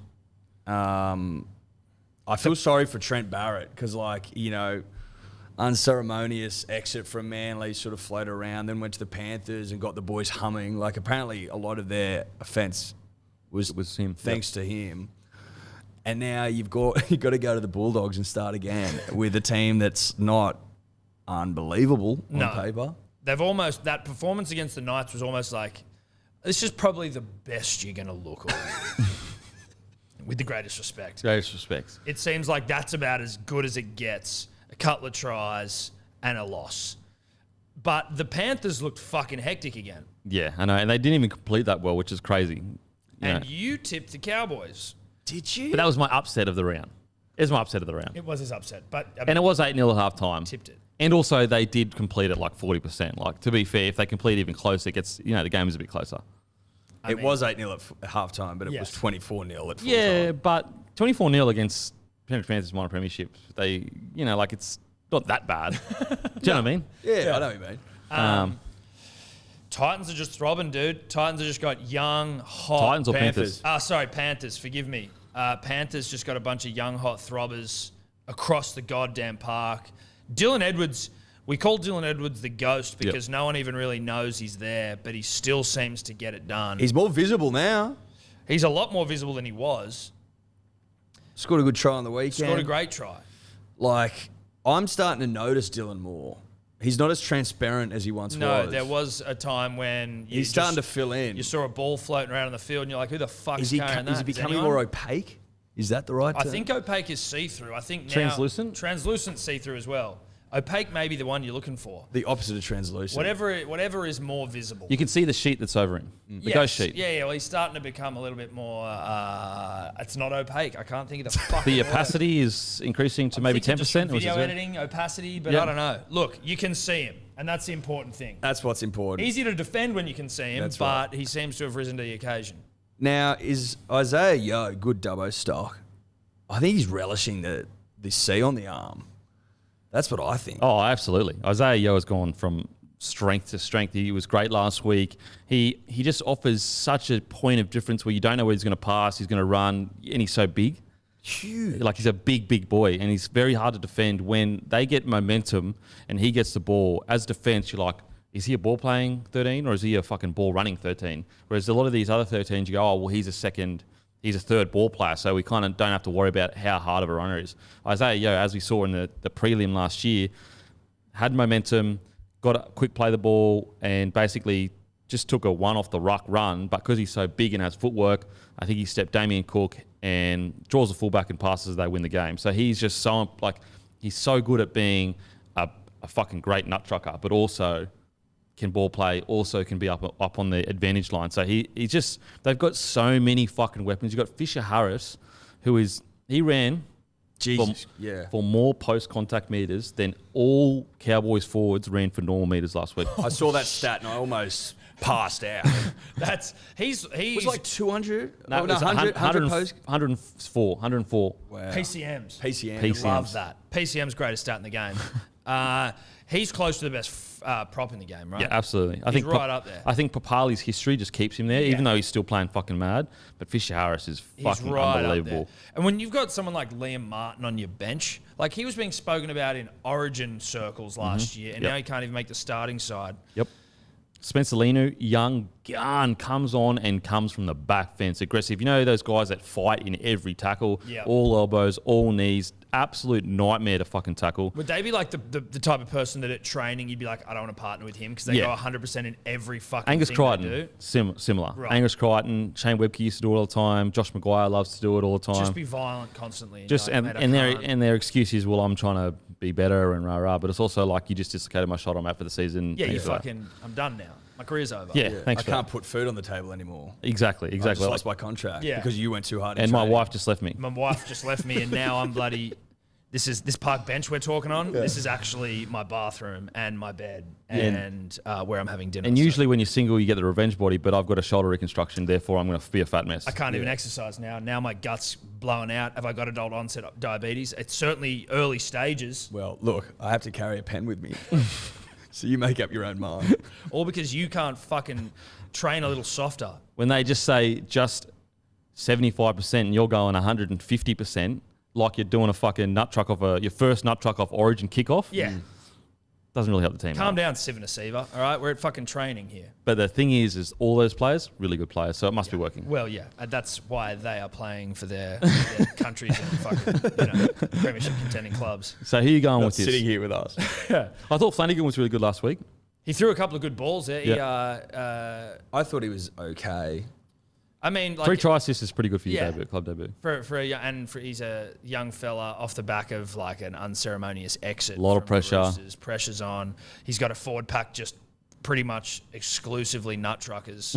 I feel sorry for Trent Barrett because, unceremonious exit from Manly, sort of floated around, then went to the Panthers and got the boys humming. Apparently a lot of their offence was him. Thanks to him. And now you've got to go to the Bulldogs and start again with a team that's not unbelievable on paper. That performance against the Knights was almost like, this is probably the best you're going to look like. With the greatest respect. Greatest respect. It seems like that's about as good as it gets. A couple of tries and a loss. But the Panthers looked fucking hectic again. Yeah, I know. And they didn't even complete that well, which is crazy. You tipped the Cowboys. Did you? But that was my upset of the round. It was my upset of the round. It was his upset. And it was 8-0 at half time. Tipped it. And also, they did complete it 40%. To be fair, if they complete even closer, it gets, the game is a bit closer. It was 8-0 at half time, but it was 24-0 at full time. Yeah, but 24-0 against Panthers won a premiership. They, it's not that bad. Do you know what I mean? Yeah, I know what you mean. Titans are just throbbing, dude. Titans have just got young, hot... Titans or Panthers? Panthers. Forgive me. Panthers just got a bunch of young, hot throbbers across the goddamn park. Dylan Edwards... We call Dylan Edwards the ghost because no one even really knows he's there, but he still seems to get it done. He's more visible now. He's a lot more visible than he was. Scored a good try on the weekend. Scored a great try. I'm starting to notice Dylan more. He's not as transparent as he once was. No, there was a time when... He's starting to fill in. You saw a ball floating around on the field and you're like, who the fuck is carrying that? Is he becoming more opaque? Is that the right term? I think opaque is see-through. I think now... Translucent? Translucent see-through as well. Opaque may be the one you're looking for. The opposite of translucent. Whatever is more visible. You can see the sheet that's over him. The ghost sheet. Yeah. Well, he's starting to become a little bit more... it's not opaque. I can't think of the fucking The opacity is increasing to maybe 10%? Video editing, opacity, but I don't know. Look, you can see him, and that's the important thing. That's what's important. Easy to defend when you can see him, but he seems to have risen to the occasion. Now, is Isaiah Yeo good Dubbo stock? I think he's relishing the C on the arm. That's what I think. Oh, absolutely. Isaiah Yeo has gone from strength to strength. He was great last week. He just offers such a point of difference where you don't know where he's going to pass, he's going to run, and he's so big. Huge. He's a big boy, and he's very hard to defend when they get momentum and he gets the ball. As defense, you're like, is he a ball playing 13 or is he a fucking ball running 13? Whereas a lot of these other 13s, you go, oh, well, he's a third ball player, so we kind of don't have to worry about how hard of a runner he is. Isaiah Yeo, as we saw in the prelim last year, had momentum, got a quick play the ball, and basically just took a one off the ruck run. But because he's so big and has footwork, I think he stepped Damien Cook and draws the fullback and passes, they win the game. So he's just he's so good at being a fucking great nut trucker, but also can ball play, also can be up on the advantage line. So they've got so many fucking weapons. You've got Fisher Harris, he ran for more post-contact meters than all Cowboys forwards ran for normal meters last week. I saw that stat and I almost passed out. He's it was like 200? No, it was 104. Wow. PCMs. Love that. PCM's greatest stat in the game. He's close to the best prop in the game, right? Yeah, absolutely. He's right up there. I think Papali's history just keeps him there, even though he's still playing fucking mad. But Fisher Harris is fucking unbelievable. And when you've got someone like Liam Martin on your bench, he was being spoken about in Origin circles last year, and now he can't even make the starting side. Yep. Spencer Linu, young gun, comes on and comes from the back fence, aggressive. You know those guys that fight in every tackle, all elbows, all knees, absolute nightmare to fucking tackle. Would they be like the type of person that at training you'd be like, I don't want to partner with him because they go 100% in every fucking Angus thing Crichton, they do? Similar. Right. Angus Crichton, Shane Webke used to do it all the time. Josh Maguire loves to do it all the time. Just be violent constantly. And their excuse is, well, I'm trying to be better and rah-rah. But it's also like, you just dislocated my shot, I'm out for the season. Yeah, I'm done now. My career's over. Yeah, thanks. I can't put food on the table anymore. Exactly. I just lost my contract because you went too hard. And my wife just left me. My wife just left me, and now I'm bloody. This park bench we're talking on. Yeah. This is actually my bathroom and my bed and where I'm having dinner. And usually when you're single, you get the revenge body. But I've got a shoulder reconstruction, therefore I'm going to be a fat mess. I can't even exercise now. Now my gut's blowing out. Have I got adult onset diabetes? It's certainly early stages. Well, look, I have to carry a pen with me. So you make up your own mind. All because you can't fucking train a little softer. When they just say, just 75% and you're going 150%, like you're doing a fucking nut truck off your first nut truck off Origin kickoff. Yeah. Doesn't really help the team. Calm down, Sivan Asiva. All right, we're at fucking training here. But the thing is all those players, really good players, so it must be working. Well, yeah, and that's why they are playing for their countries and fucking premiership contending clubs. So who are you going with this? Sitting here with us. I thought Flanagan was really good last week. He threw a couple of good balls there. I thought he was okay. I mean, like 3 try assists is pretty good for your club debut. He's a young fella off the back of like an unceremonious exit. A lot of pressure. Roosters. Pressure's on. He's got a forward pack just pretty much exclusively nut truckers.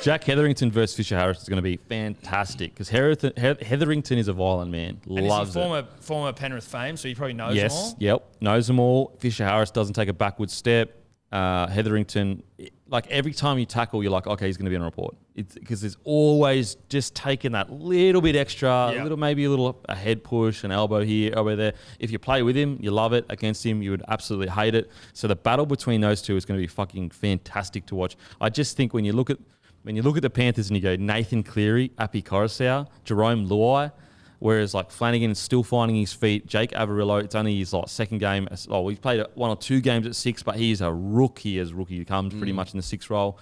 Jack Hetherington versus Fisher Harris is going to be fantastic because Hetherington is a violent man. Loves it. Former Penrith fame, so he probably knows them all. Yep, knows them all. Fisher Harris doesn't take a backward step. Hetherington, like every time you tackle, you're like, okay, he's going to be on a report. It's because there's always just taking that little bit extra, maybe a head push, an elbow here, elbow there. If you play with him, you love it. Against him, you would absolutely hate it. So the battle between those two is going to be fucking fantastic to watch. I just think when you look at the Panthers and you go Nathan Cleary, Api Coruscant, Jerome Luai, whereas like Flanagan is still finding his feet. Jake Averillo, it's only his second game. Oh, he's played 1 or 2 games at 6, but he is a rookie as rookie. He comes pretty much in the 6th role.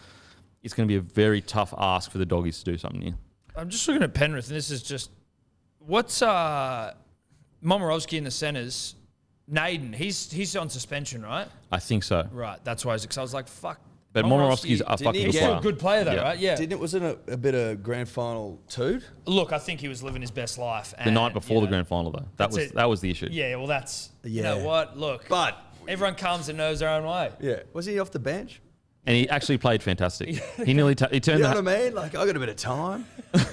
It's going to be a very tough ask for the Doggies to do something here. I'm just looking at Penrith, and this is just what's Momirovski in the centres. Naden, he's on suspension, right? I think so. Right, that's why I was like, fuck. But Momirovski's a fucking good He's player. still a good player, though, right? Yeah. Wasn't it a bit of grand final toot? Look, I think he was living his best life. The night before the grand final, though. That was the issue. Yeah, well, you know what? Look, but everyone comes and knows their own way. Yeah. Was he off the bench? And he actually played fantastic. He nearly he turned. You know what I mean? Like, I got a bit of time.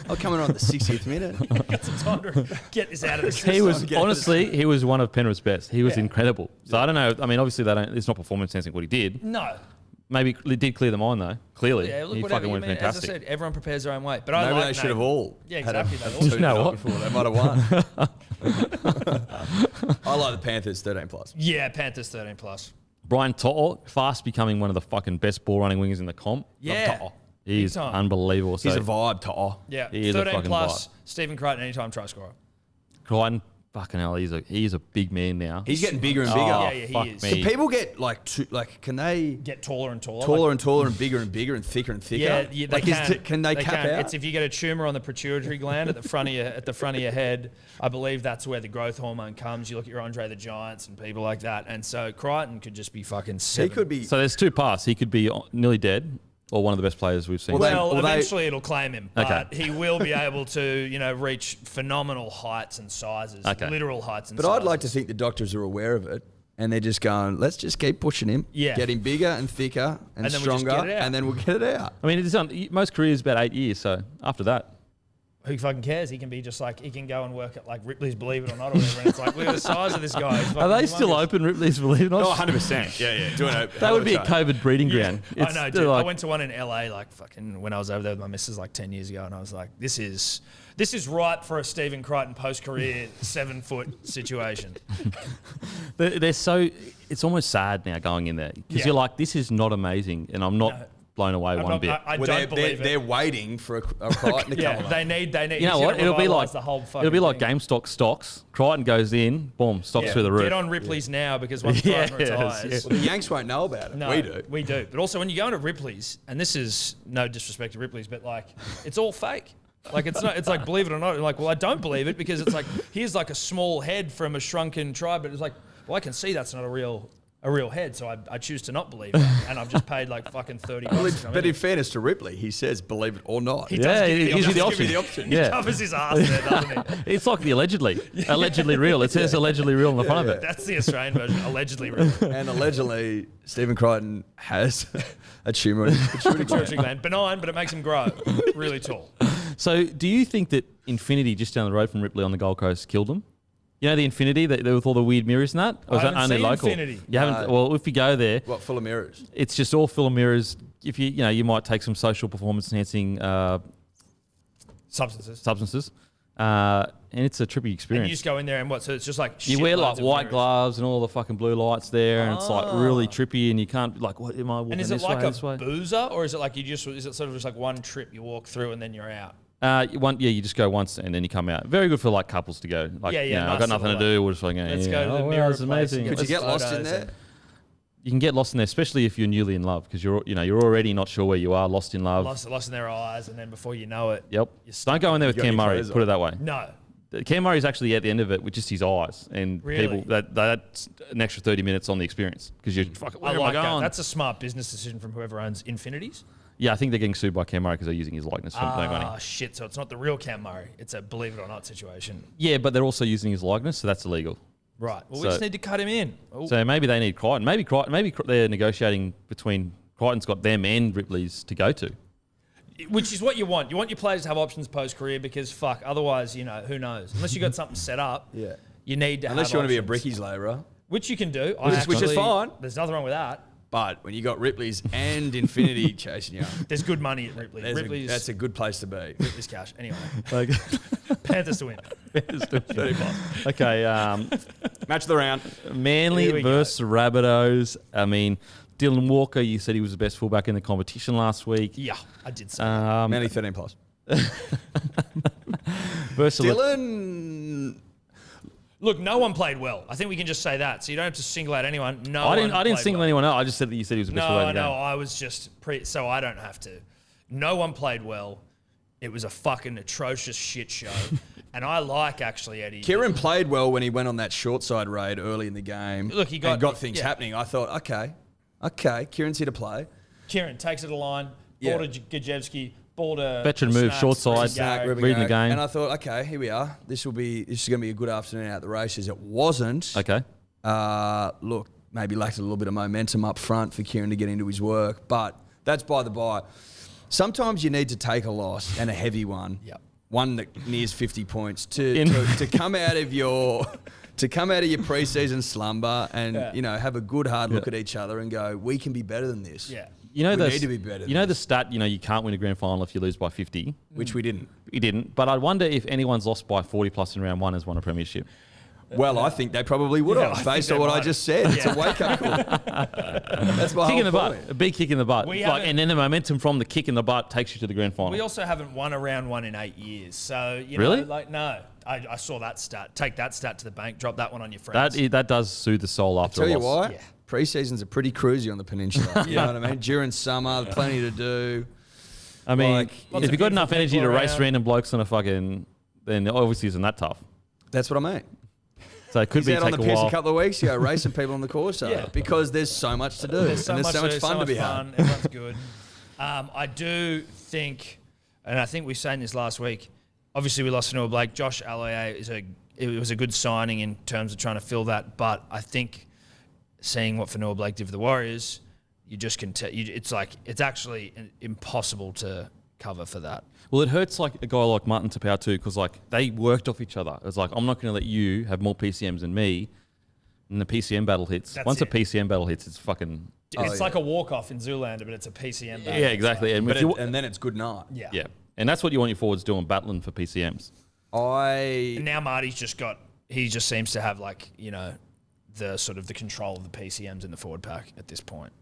I'll come in on the 60th minute. Get some time to get this out of the system. He was one of Penrith's best. He was incredible. So I don't know. I mean, obviously it's not performance enhancing what he did. No. Maybe he did clear the mind though. Clearly, yeah, look, he fucking went fantastic. As I said, everyone prepares their own way. But maybe they should have all. Yeah, exactly. You know what? Before. They might have won. I like the Panthers 13+. Yeah, Panthers 13+. Brian To'o, fast becoming one of the fucking best ball running wingers in the comp. Yeah. He's unbelievable. He's a vibe, To'o. Yeah, he is 13+. A fucking vibe. Stephen Crichton, anytime try scorer. Crichton, fucking hell, he's a big man now. He's getting bigger and bigger. Yeah, he is. Can people get can they get taller and taller? Taller and taller and bigger and thicker and thicker? Yeah, they can they cap out? It's if you get a tumor on the pituitary gland at the front of your head. I believe that's where the growth hormone comes. You look at your Andre the Giants and people like that, and so Crichton could just be fucking 7. He could be. So there's 2 paths. He could be nearly dead, or one of the best players we've seen. Well, eventually it'll claim him, but he will be able to, reach phenomenal heights and sizes, literal heights and sizes. But I'd like to think the doctors are aware of it, and they're just going, let's just keep pushing him, get him bigger and thicker and stronger, and then we'll get it out. I mean, most careers about 8 years, so after that. Who fucking cares? He can be just like, he can go and work at like Ripley's Believe It or Not or whatever. And it's like, look at the size of this guy. Are they still open, Ripley's Believe It or Not? Oh, 100%. Yeah. That would be a COVID breeding ground. I know, dude. I went to one in LA like fucking when I was over there with my missus like 10 years ago, and I was like, this is ripe for a Stephen Crichton post-career 7-foot situation. They're so, it's almost sad now going in there because you're like, this is not amazing, and I'm not blown away one bit. I don't believe it. They're waiting for a Crichton to come on. They need. You know what? It'll be like the whole it'll be like GameStop stocks. Crichton goes in, boom, stocks through the roof. Get on Ripley's now because once Crichton retires, well, the Yanks won't know about it. No, we do. But also when you go into Ripley's, and this is no disrespect to Ripley's, but like it's all fake. Like it's not. It's like believe it or not. Like, well, I don't believe it because it's like here's like a small head from a shrunken tribe, but it's like, well, I can see that's not a real head, so I choose to not believe it, and I've just paid like fucking $30. But in fairness to Ripley, he says believe it or not. He does gives you the option. He covers his ass there, doesn't he? It's like the allegedly real. It says allegedly real on the front of it. That's the Australian version, allegedly real. And allegedly, Stephen Crichton has a tumour in his pituitary gland. Benign, but it makes him grow really tall. So, do you think that Infinity just down the road from Ripley on the Gold Coast killed them? You know the Infinity with all the weird mirrors and that? Or is that only local? Infinity. You haven't. Well, if you go there, what, full of mirrors? It's just all full of mirrors. If you might take some social performance enhancing substances. and it's a trippy experience. And you just go in there and what? So it's just like you wear like white mirrors. gloves and all the fucking blue lights there, and it's like really trippy, and you can't like, what am I walking And is it this like way, this way? a boozer, or is it like is it sort of just like one trip you walk through and then you're out? You just go once and then you come out. Very good for like couples to go. Like, Yeah, I've nice got nothing to little, do. We're just like, let's go to the mirror it's place and amazing. get Could you get lost in there? You can get lost in there, especially if you're newly in love, because you're already not sure where you are, lost in love. Lost in their eyes, and then before you know it, Yep. Don't go in there with Cam Murray. Put it that way. no. Cam Murray's actually at the end of it with just his eyes, and Really? people that's an extra 30 minutes on the experience because you're fucking. Where am I going? That's a smart business decision from whoever owns Infinities. Yeah, I think they're getting sued by Cam Murray because they're using his likeness for no money. Ah, shit. So it's not the real Cam Murray. It's a believe it or not situation. Yeah, but they're also using his likeness, so that's illegal. Right. Well, we just need to cut him in. Ooh. So maybe they need Crichton. Maybe they're negotiating between Crichton's got them and Ripley's to go to. Which is what you want. You want your players to have options post-career because, fuck, otherwise, who knows? Unless you got something set up, you need to have Unless you want to be a options. brickies labourer. Which you can do. Which is fine. There's nothing wrong with that. But when you got Ripley's and Infinity chasing you, There's good money at Ripley's. that's a good place to be. Ripley's cash. Anyway. Okay. Panthers to win. 30 plus. Okay. Match of the round. Manly versus Rabbitohs. I mean, Dylan Walker, you said he was the best fullback in the competition last week. Yeah, I did say Manly 13 plus. Versus Dylan. Look, no one played well. I think we can just say that. So you don't have to single out anyone. I didn't single anyone out. I just said that you said he was the best fullback in the game. I was just so I don't have to. No one played well. It was a fucking atrocious shit show. And I like actually Eddie. Kieran played well when he went on that short side raid early in the game. Look, he got things happening. I thought, okay, Kieran's here to play. Kieran takes it to line. Ball to Gajewski. Ball to veteran move, short side, reading the game. And I thought, okay, here we are. This is going to be a good afternoon out at the races. It wasn't. Okay. Look, maybe lacked a little bit of momentum up front for Kieran to get into his work, but that's by the by. Sometimes you need to take a loss and a heavy one. Yep. One that nears 50 points to come out of your preseason slumber and have a good hard look at each other and go, we can be better than this. Yeah. We need to be better. The stat, you can't win a grand final if you lose by 50. Which we didn't. We didn't. But I wonder if anyone's lost by 40 plus in round one has won a premiership. Well, I think they probably would have, based on what I just said. It's a wake-up call. That's my kick in the whole butt. A big kick in the butt. And then the momentum from the kick in the butt takes you to the grand final. We also haven't won a round one in 8 years. So, Really? no. I saw that stat. Take that stat to the bank. Drop that one on your friends. That does soothe the soul after Tell a you loss. what, pre-seasons are pretty cruisy on the peninsula. You know what I mean? During summer, plenty to do. I mean, if you've got enough beautiful energy to people race around. random blokes on a fucking, then obviously isn't that tough. That's what I mean. So it could He's out on take the a piss while. a couple of weeks ago, racing people on the course because there's so much to do. There's so much fun to be had. Everyone's good. I do think, and I think we were saying this last week, obviously we lost Fanua Blake. Josh Aloiai it was a good signing in terms of trying to fill that, but I think seeing what Fanua Blake did for the Warriors, you just can tell. It's actually impossible to cover for that. Well, it hurts like a guy like Martin Tapau too, because they worked off each other. It's like, I'm not going to let you have more PCMs than me. And the PCM battle hits. Once a PCM battle hits, it's fucking... It's like a walk-off in Zoolander, but it's a PCM battle. Yeah, exactly. And, And then it's good night. Yeah. And that's what you want your forwards doing, battling for PCMs. And now Marty's he just seems to have the sort of the control of the PCMs in the forward pack at this point.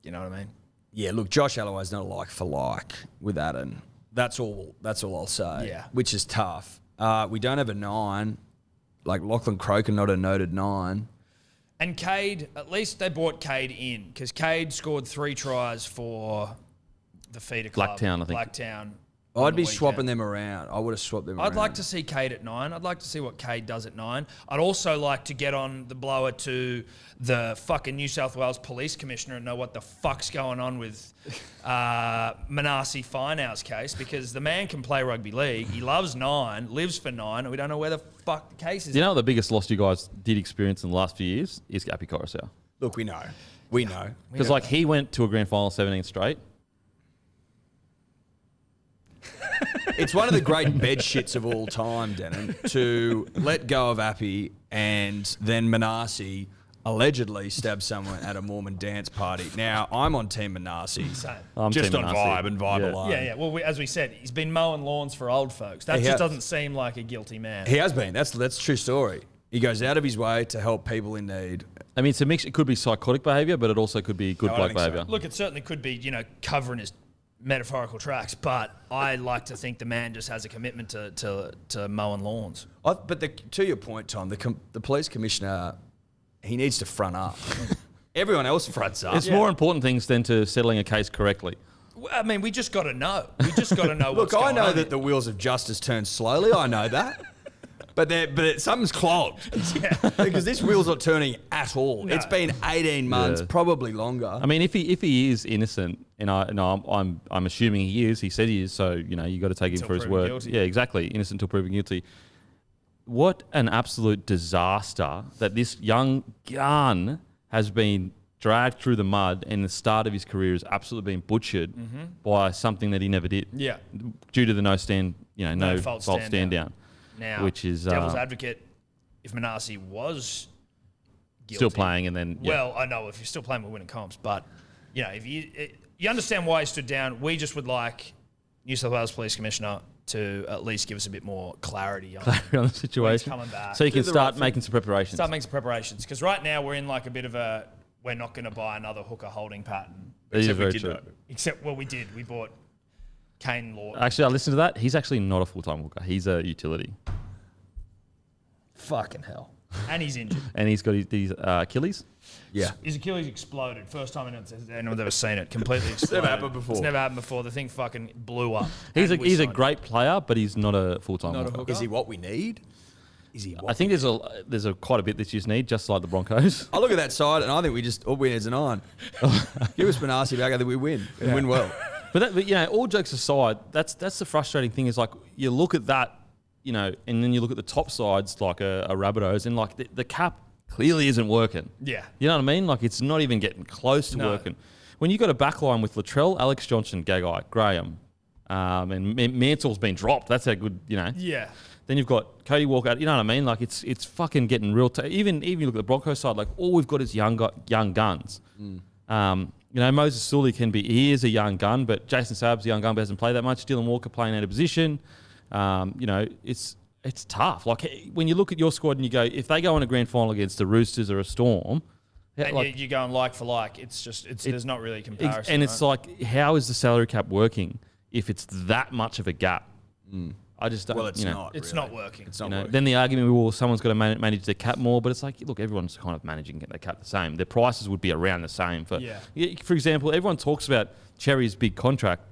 You know what I mean? Yeah, look, Josh Aloiai's not a like for like with Adam. That's all I'll say. Yeah. Which is tough. We don't have a 9. Like Lachlan Croker, not a noted 9. And Cade, at least they brought Cade in because Cade scored 3 tries for the feeder club. Blacktown, I think. Blacktown. I'd be swapping them around. I would have swapped them around. I'd like to see Cade at 9. I'd like to see what Cade does at 9. I'd also like to get on the blower to the fucking New South Wales Police Commissioner and know what the fuck's going on with Manasi Finehouse case because the man can play rugby league. He loves 9, lives for 9, and we don't know where the fuck the case is. You know what the biggest loss you guys did experience in the last few years is Gappy Coruscant. Look, we know. We know. Because he went to a grand final 17 straight. It's one of the great bed shits of all time, Denon, to let go of Appy and then Manasi allegedly stabbed someone at a Mormon dance party. Now, I'm on Team Manasi. Same. I'm Just Team on Manasi. vibe and vibe alone. Yeah. Well, as we said, he's been mowing lawns for old folks. That just doesn't seem like a guilty man. He has been. That's a true story. He goes out of his way to help people in need. I mean, it's a mix. It could be psychotic behaviour, but it also could be good bloke behaviour. Look, it certainly could be, covering his metaphorical tracks, but I like to think the man just has a commitment to mowing lawns. But to your point, Tom, the police commissioner, he needs to front up. Everyone else fronts up. It's more important things than to settling a case correctly. I mean, we just got to know. We just got to know what's going on. Look, I know that the wheels of justice turn slowly. I know that. But something's clogged. Because this wheel's not turning at all. No. It's been 18 months, probably longer. I mean, if he is innocent, and I'm assuming he is. He said he is. So you got to take him for his word. Guilty. Yeah, exactly. Innocent until proven guilty. What an absolute disaster that this young gun has been dragged through the mud, and the start of his career has absolutely been butchered by something that he never did. Yeah, due to the no fault stand down. Now, which is devil's advocate, if Manasi was guilty, still playing, and then well, I know if you're still playing, we're winning comps. But if you understand why he stood down, we just would like New South Wales Police Commissioner to at least give us a bit more clarity on the situation, coming back, so you can start making some preparations. Because right now we're in like a bit of a we're not going to buy another hooker holding pattern. Except we did. Except we did. We bought Kane Lord. Actually, I listened to that. He's actually not a full-time hooker. He's a utility. Fucking hell. And he's injured. And he's got his Achilles. Yeah. His Achilles exploded. First time anyone's ever seen it. Completely exploded. It's never happened before. It's never happened before. The thing fucking blew up. He's a great player, but he's not a full-time hooker. Is he what we need? I think there's quite a bit that you just need, just like the Broncos. I look at that side, and I think all we need is an iron. Give us Manasi back, I think we win. And win well. But all jokes aside, that's the frustrating thing is like you look at that, and then you look at the top sides like a Rabbitohs, and like the cap clearly isn't working. Yeah. You know what I mean? Like it's not even getting close to working. When you got a back line with Latrell, Alex Johnson, Gagai, Graham, and Mantle's been dropped. That's how good, Yeah. Then you've got Cody Walker. You know what I mean? Like it's fucking getting real. Even you look at the Broncos side. Like all we've got is young guns. Moses Sully he is a young gun, but Jason Saab's a young gun, but hasn't played that much. Dylan Walker playing out of position. It's tough. Like when you look at your squad and you go, if they go in a grand final against the Roosters or a Storm, and you're going like for like, there's not really a comparison. And it's like, how is the salary cap working if it's that much of a gap? I just don't. Well, it's not. It's not working. It's not working. Then the argument, someone's got to manage their cap more, but it's like, look, everyone's kind of managing their cap the same. Their prices would be around the same. For example, everyone talks about Cherry's big contract,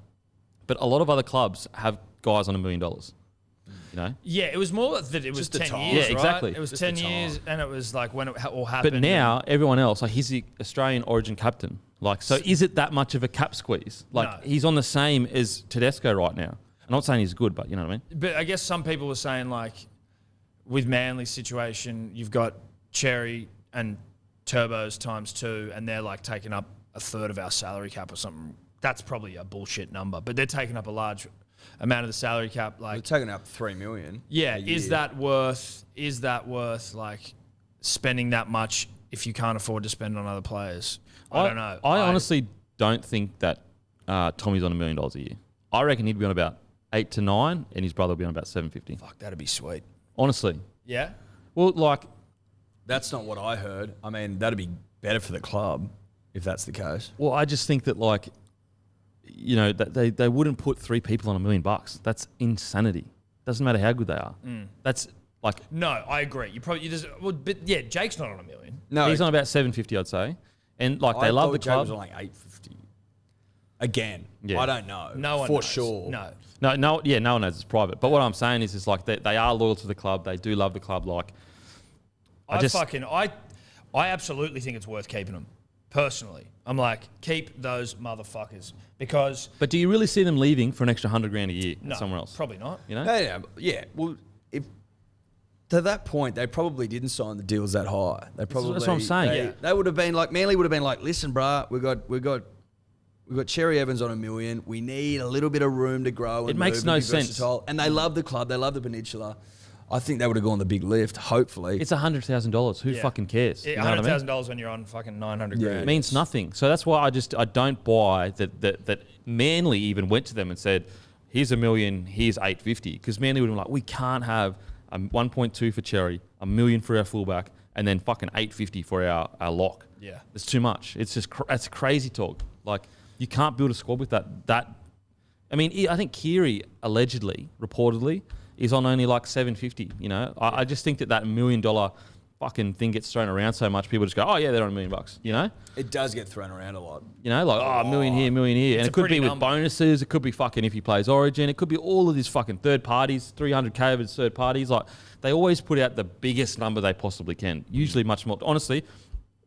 but a lot of other clubs have guys on $1 million. Yeah, it was more that it was 10 years. Yeah, exactly. Right? It was just 10 years, and it was like when it all happened. But now everyone else, like he's the Australian Origin captain. Like, so is it that much of a cap squeeze? Like he's on the same as Tedesco right now. I'm not saying he's good, but you know what I mean? But I guess some people were saying, like, with Manly's situation, you've got Cherry and Turbos ×2, and they're, like, taking up a third of our salary cap or something. That's probably a bullshit number, but they're taking up a large amount of the salary cap. Like, they're taking up $3 million. Yeah, is that worth, like, spending that much if you can't afford to spend on other players? I don't know. I honestly don't think that Tommy's on $1 million a year. I reckon he'd be on about 8 to 9, and his brother will be on about 750. Fuck, that'd be sweet. Honestly. Yeah? Well, like... That's not what I heard. I mean, that'd be better for the club if that's the case. Well, I just think that, like, that they wouldn't put 3 people on $1 million. That's insanity. Doesn't matter how good they are. That's, like... No, I agree. But, yeah, Jake's not on $1 million. No. He's on about 750, I'd say. And, like, they love the club. Jake was on, like, 850. Again, I don't know. No one knows. Sure. No one knows it's private. But what I'm saying is like they are loyal to the club. They do love the club. Like, I absolutely think it's worth keeping them. Personally, I'm like, keep those motherfuckers because. But do you really see them leaving for an extra $100,000 a year somewhere else? Probably not. Yeah. Well, if to that point they probably didn't sign the deals that high. That's what I'm saying. They would have been like Manly would have been like, listen, bruh, we've got Cherry Evans on $1 million. We need a little bit of room to grow. It makes no sense. And they love the club. They love the Peninsula. I think they would have gone the big lift, hopefully. It's $100,000. Who fucking cares? Yeah, $100,000 when you're on fucking 900 grand. It means nothing. So that's why I don't buy that Manly even went to them and said, here's $1 million, here's $850. Because Manly would have been like, we can't have 1.2 for Cherry, $1 million for our fullback, and then fucking $850 for our lock. Yeah. It's too much. It's just, that's crazy talk. Like, you can't build a squad with that. I mean, I think Keary allegedly, reportedly, is on only like $750. You know, I just think that $1 million fucking thing gets thrown around so much. People just go, oh yeah, they're on $1 million. You know, it does get thrown around a lot. You know, like $1 million here, $1 million here, and it could be with bonuses. It could be fucking if he plays Origin. It could be all of these fucking third parties, 300K of his third parties. Like they always put out the biggest number they possibly can. Usually much more. Honestly,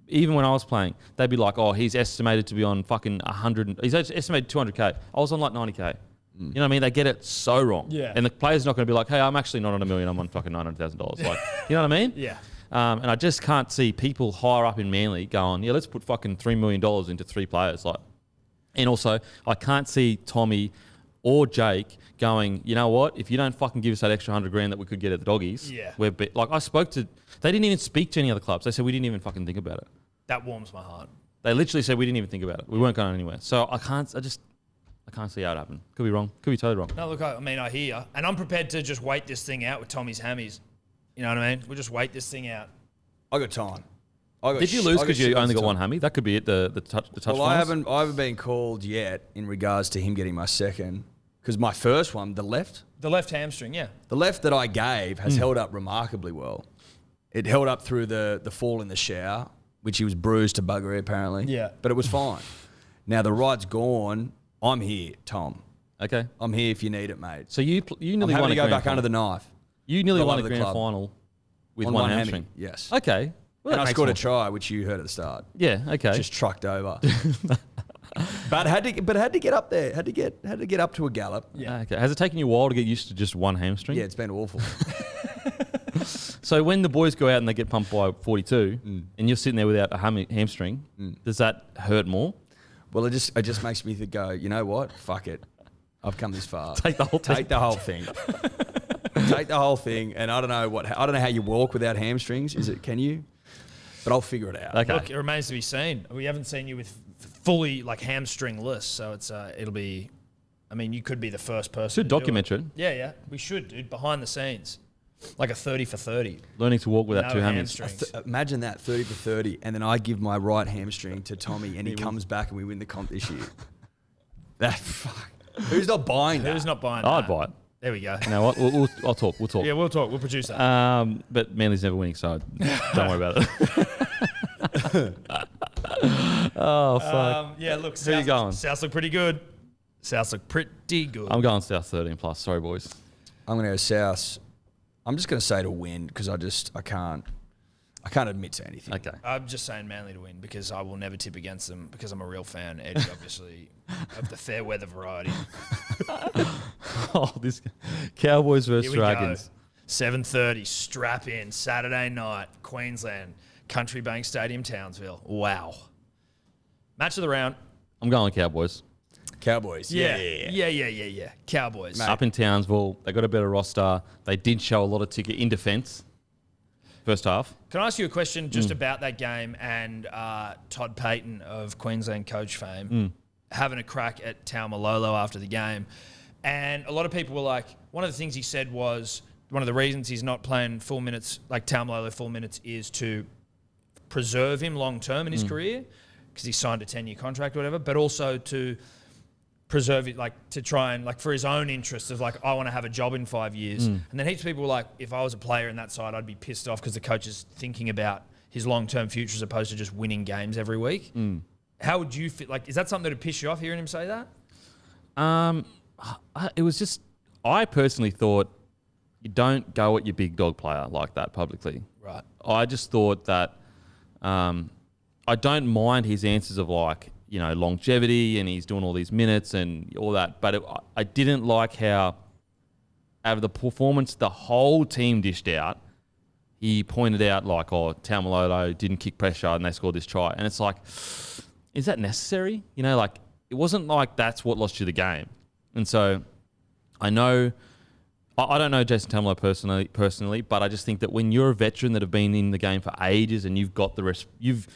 even when I was playing, they'd be like, oh, he's estimated to be on fucking 100. He's estimated 200K. I was on like 90K. You know what I mean? They get it so wrong. Yeah. And the player's not going to be like, hey, I'm actually not on $1 million. I'm on fucking $900,000. Like, you know what I mean? Yeah. And I just can't see people higher up in Manly going, yeah, let's put fucking $3 million into 3 players. Like, and also, I can't see Tommy or Jake going, you know what? If you don't fucking give us that extra $100,000 that we could get at the Doggies, like I spoke to, they didn't even speak to any other clubs. They said we didn't even fucking think about it. That warms my heart. They literally said we didn't even think about it. We weren't going anywhere. So I can't see how it happened. Could be wrong. Could be totally wrong. No, look, I mean, I hear you. And I'm prepared to just wait this thing out with Tommy's hammies. You know what I mean? We'll just wait this thing out. I got time. Did you lose because you only got one hammy? That could be it, the touch Well, I haven't been called yet in regards to him getting my second. Because my first one, the left hamstring, yeah. The left that I gave has held up remarkably well. It held up through the fall in the shower, which he was bruised to buggery apparently. Yeah. But it was fine. Now the right's gone. I'm here, Tom. Okay. I'm here if you need it, mate. So you nearly won to go back under the knife. You nearly won a grand final with one hamstring. Yes. Okay. Well, and I scored a try, which you heard at the start. Yeah. Okay. Just trucked over. But had to get up there. Had to get up to a gallop. Yeah. Okay. Has it taken you a while to get used to just one hamstring? Yeah, it's been awful. So when the boys go out and they get pumped by 42, and you're sitting there without a hamstring, does that hurt more? Well, it just makes me go, you know what? Fuck it. I've come this far. Take the whole thing. Take the whole thing. Take the whole thing. And I don't know how you walk without hamstrings. Can you? But I'll figure it out. Okay. Look, it remains to be seen. We haven't seen you with fully like hamstringless, so it'll be. I mean, you could be the first person. Should document it. Yeah, we should, dude. Behind the scenes, like a 30 for 30. Learning to walk without two hammies. Imagine that 30 for 30, and then I give my right hamstring to Tommy, and he comes back and we win the comp this year. That fuck. Who's not buying that? Who's not buying that? I'd buy it. There we go. You know what? I'll talk. We'll talk. Yeah, we'll talk. We'll produce that. But Manly's never winning, so don't worry about it. Oh, fuck. Yeah, look. Who are you going? Souths look pretty good. I'm going South 13 plus. Sorry, boys. I'm going to go South. I'm just going to say to win because I can't admit to anything. Okay. I'm just saying Manly to win because I will never tip against them because I'm a real fan. Eddie, obviously, of the fair weather variety. Oh, this Cowboys versus Dragons. 7:30, strap in, Saturday night, Queensland, Country Bank Stadium, Townsville. Wow. Match of the round. I'm going Cowboys. Cowboys. Yeah. Cowboys. Mate. Up in Townsville, they got a better roster. They did show a lot of ticket in defence. First half. Can I ask you a question just about that game and Todd Payton of Queensland coach fame having a crack at Taumalolo after the game? And a lot of people were like, one of the things he said was one of the reasons he's not playing full minutes, like Taumalolo full minutes, is to preserve him long term in his career because he signed a 10-year contract or whatever, but also to preserve it, like to try and like for his own interest of like, I want to have a job in 5 years. And then heaps of people were like, if I was a player in that side, I'd be pissed off because the coach is thinking about his long-term future as opposed to just winning games every week. How would you feel? Like, is that something that would piss you off hearing him say that? It was just, I personally thought you don't go at your big dog player like that publicly. Right. I just thought that I don't mind his answers of like, you know, longevity and he's doing all these minutes and all that. But I didn't like how, out of the performance the whole team dished out, he pointed out like, oh, Taumalolo didn't kick pressure and they scored this try. And it's like, is that necessary? You know, like, it wasn't like that's what lost you the game. And so I know I don't know Jason Tamalo personally, but I just think that when you're a veteran that have been in the game for ages and you've got you've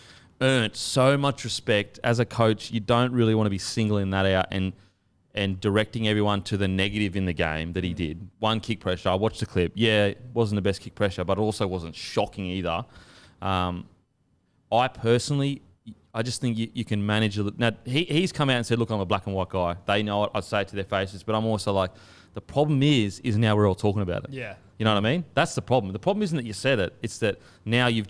earned so much respect as a coach, you don't really want to be singling that out and directing everyone to the negative in the game that he did. One, kick pressure. I watched the clip. Yeah, it wasn't the best kick pressure, but it also wasn't shocking either. I personally, I just think you can manage a little. Now, he's come out and said, look, I'm a black and white guy. They know it. I'd say it to their faces, but I'm also like, the problem is now we're all talking about it. Yeah. You know what I mean? That's the problem. The problem isn't that you said it. It's that now you've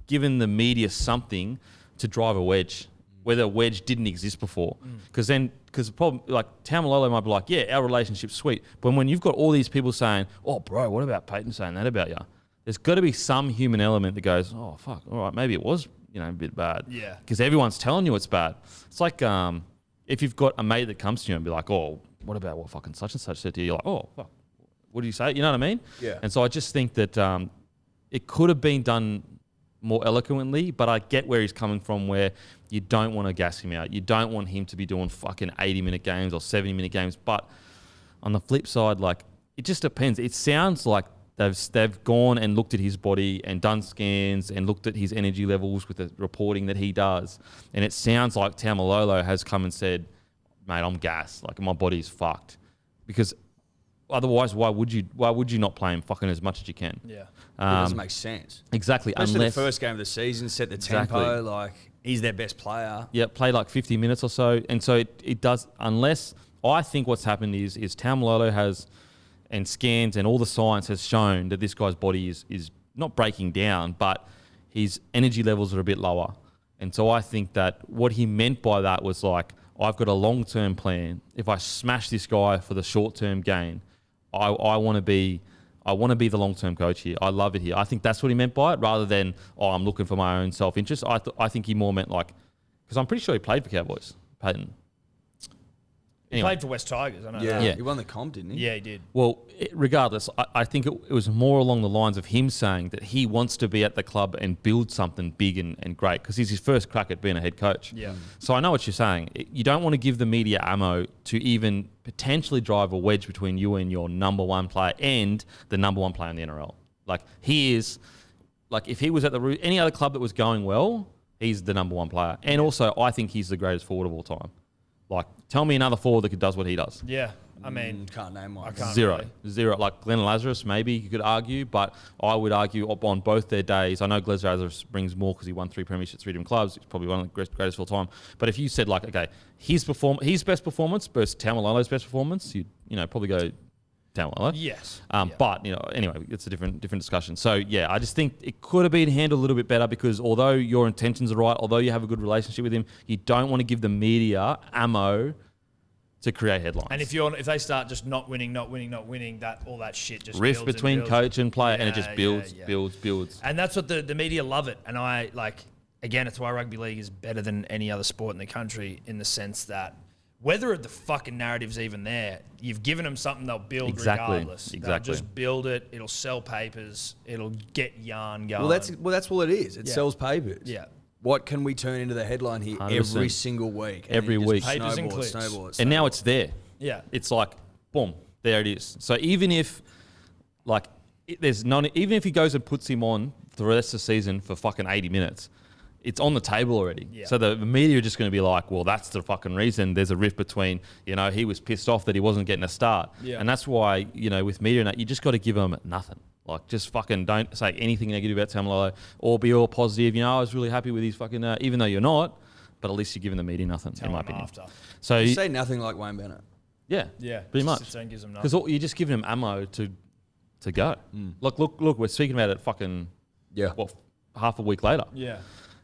given the media something to drive a wedge, where the wedge didn't exist before. Because the problem, like Tamalolo might be like, yeah, our relationship's sweet. But when you've got all these people saying, oh, bro, what about Peyton saying that about you? There's got to be some human element that goes, oh, fuck, all right, maybe it was, a bit bad. Yeah. Because everyone's telling you it's bad. It's like if you've got a mate that comes to you and be like, oh, what about what fucking such and such said to you? You're like, oh, fuck, what do you say? You know what I mean? Yeah. And so I just think that it could have been done more eloquently, but I get where he's coming from, where you don't want to gas him out. You don't want him to be doing fucking 80-minute games or 70-minute games. But on the flip side, like, it just depends. It sounds like they've gone and looked at his body and done scans and looked at his energy levels with the reporting that he does. And it sounds like Tamalolo has come and said, mate, I'm gassed. Like, my body's fucked. Because otherwise, why would you not play him fucking as much as you can? Yeah. It doesn't make sense. Exactly. Especially unless the first game of the season, set the tempo, like, he's their best player. Yeah, played like 50 minutes or so. And so it does, unless, I think what's happened is Tamalolo has, and scans and all the science has shown that this guy's body is not breaking down, but his energy levels are a bit lower. And so I think that what he meant by that was like, I've got a long-term plan. If I smash this guy for the short-term gain, I want to be the long-term coach here. I love it here. I think that's what he meant by it, rather than, oh, I'm looking for my own self-interest. I think he more meant like, because I'm pretty sure he played for Cowboys, Peyton. He played for West Tigers, I know Yeah. that. He won the comp, didn't he? Yeah, he did. Well, regardless, I think it was more along the lines of him saying that he wants to be at the club and build something big and great, because he's his first crack at being a head coach. Yeah. So I know what you're saying. You don't want to give the media ammo to even potentially drive a wedge between you and your number one player and the number one player in the NRL. Like, he is, like, if he was at any other club that was going well, he's the number one player. And also, I think he's the greatest forward of all time. Like, tell me another forward that does what he does. Yeah. I mean, Can't name one. I can't Zero. really. Zero. Like Glenn Lazarus, maybe you could argue, but I would argue on both their days. I know Glenn Lazarus brings more because he won 3 premierships at 3 different clubs. He's probably one of the greatest of all time. But if you said, like, okay, his best performance versus Tamalolo's best performance, you'd probably go Tamalolo. Yes. But anyway, it's a different discussion. So yeah, I just think it could have been handled a little bit better, because although your intentions are right, although you have a good relationship with him, you don't want to give the media ammo to create headlines. And if they start just not winning, that all that shit just rift builds between and builds. coach and player, and it just builds, yeah. builds. And that's what the media love it. And I, like, again, it's why rugby league is better than any other sport in the country, in the sense that whether the fucking narrative's even there, you've given them something they'll build regardless. Exactly. They'll just build it. It'll sell papers. It'll get yarn going. Well, that's all it is. It sells papers. Yeah. What can we turn into the headline here 100%. every single week? And Every then you week. just Papers and snowball clicks. it. And now it's there. Yeah. It's like, boom, there it is. So even if, like, even if he goes and puts him on for the rest of the season for fucking 80 minutes, it's on the table already. Yeah. So the media are just going to be like, well, that's the fucking reason. There's a rift between, he was pissed off that he wasn't getting a start. Yeah. And that's why, with media and that, you just got to give them nothing. Like, just fucking don't say anything negative about Tamalolo, or be all positive. I was really happy with his fucking, even though you're not, but at least you're giving the media nothing, in my opinion. After. So You say nothing like Wayne Bennett. yeah, Yeah. pretty Just much. sits there and gives them Because nothing. you're just giving him ammo to go. Look, we're speaking about it fucking, Yeah. half a week later. Yeah.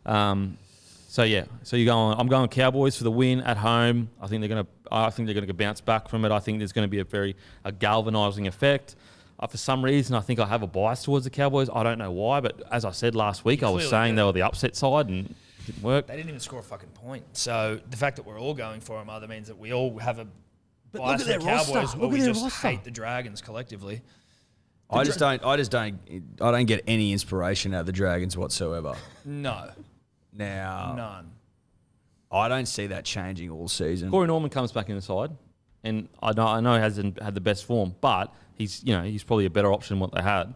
So you're going. I'm going Cowboys for the win at home. I think they're gonna bounce back from it. I think there's going to be a galvanizing effect. For some reason, I think I have a bias towards the Cowboys. I don't know why, but as I said last week, I was clearly saying do. they were the upset side, and it didn't work. They didn't even score a fucking point. So the fact that we're all going for them either means that we all have a But bias look for at the their Cowboys, roster. or Look we at their just roster. hate the Dragons collectively. I don't get any inspiration out of the Dragons whatsoever. No. Now, None. I don't see that changing all season. Corey Norman comes back in the side, and I know he hasn't had the best form, but he's probably a better option than what they had.